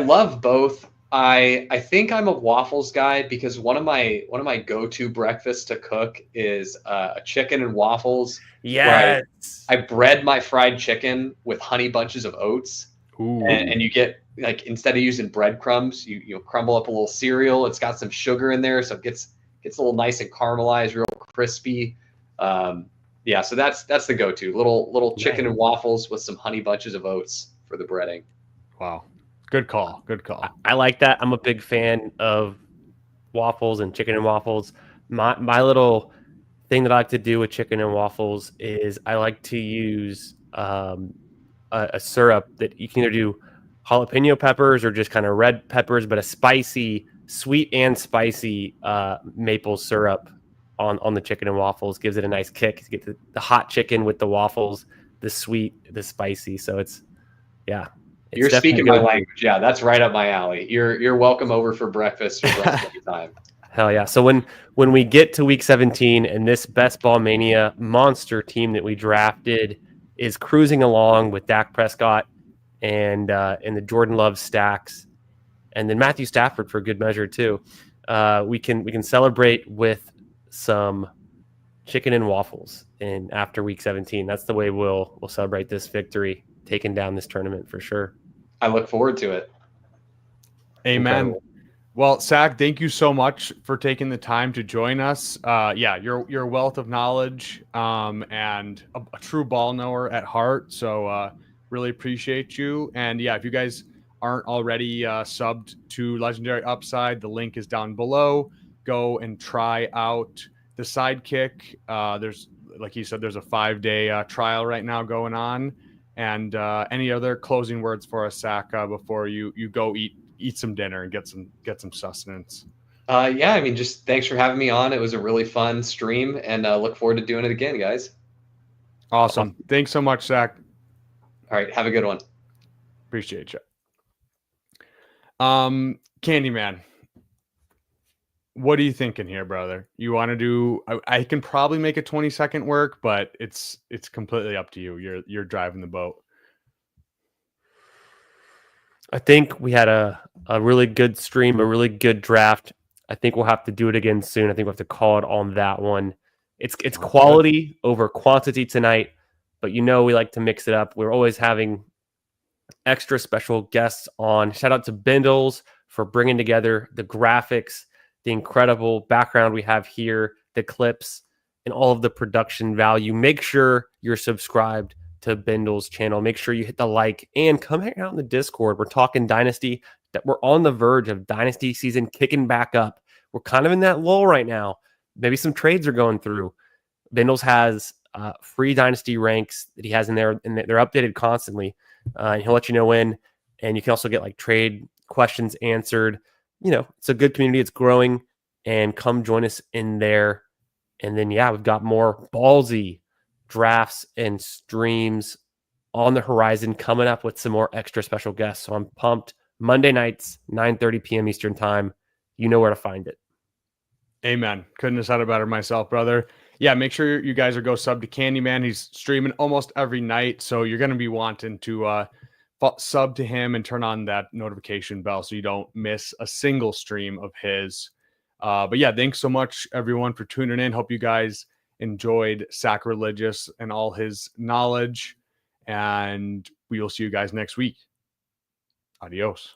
love both. I think I'm a waffles guy because one of my go-to breakfasts to cook is a chicken and waffles. Yes. I bread my fried chicken with honey bunches of oats. Ooh. And you get like, instead of using breadcrumbs, you crumble up a little cereal. It's got some sugar in there, so it gets a little nice and caramelized, real crispy. So that's the go-to. Little chicken and waffles with some honey bunches of oats for the breading. Wow. Good call. I like that. I'm a big fan of waffles and chicken and waffles. My little thing that I like to do with chicken and waffles is I like to use a syrup that you can either do jalapeno peppers or just kind of red peppers, but a sweet and spicy maple syrup on the chicken and waffles gives it a nice kick. You get the hot chicken with the waffles, the sweet, the spicy. So it's, You're speaking my language. Yeah, that's right up my alley. You're welcome over for breakfast or brunch anytime. Hell yeah. So when we get to week 17 and this Best Ball Mania monster team that we drafted is cruising along with Dak Prescott and the Jordan Love stacks, and then Matthew Stafford for good measure too, we can celebrate with some chicken and waffles in after week 17. That's the way we'll celebrate this victory, taking down this tournament for sure. I look forward to it. Amen. Incredible. Well, Sack, thank you so much for taking the time to join us. You're a wealth of knowledge and a true ball knower at heart. So really appreciate you. And yeah, if you guys aren't already subbed to Legendary Upside, the link is down below. Go and try out the Sidekick. There's, like you said, there's a 5-day trial right now going on. And any other closing words for us, Sack, before you go eat some dinner and get some sustenance? I mean, just thanks for having me on. It was a really fun stream, and look forward to doing it again, guys. Awesome. Thanks so much, Sack. All right, have a good one. Appreciate you. Candyman, what are you thinking here, brother? You want to do? I can probably make a 20-second work, but it's completely up to you. You're driving the boat. I think we had a really good stream, a really good draft. I think we'll have to do it again soon. I think we'll have to call it on that one. It's quality over quantity tonight, but we like to mix it up. We're always having extra special guests on. Shout out to Bindles for bringing together the graphics, the incredible background we have here, the clips, and all of the production value. Make sure you're subscribed to Bindles' channel. Make sure you hit the like and come hang out in the Discord. We're talking Dynasty. That we're on the verge of Dynasty season kicking back up. We're kind of in that lull right now. Maybe some trades are going through. Bindles has free Dynasty ranks that he has in there, and they're updated constantly. And he'll let you know when. And you can also get like trade questions answered. It's a good community. It's growing, and come join us in there. And then, we've got more ballsy drafts and streams on the horizon, coming up with some more extra special guests. So I'm pumped. Monday nights, 9:30 p.m. Eastern time. You know where to find it. Amen. Couldn't have said it better myself, brother. Yeah, make sure you guys are go sub to Candyman. He's streaming almost every night, so you're going to be wanting to sub to him and turn on that notification bell so you don't miss a single stream of his. But yeah, thanks so much, everyone, for tuning in. Hope you guys enjoyed Sackreligious and all his knowledge, and we will see you guys next week. Adios.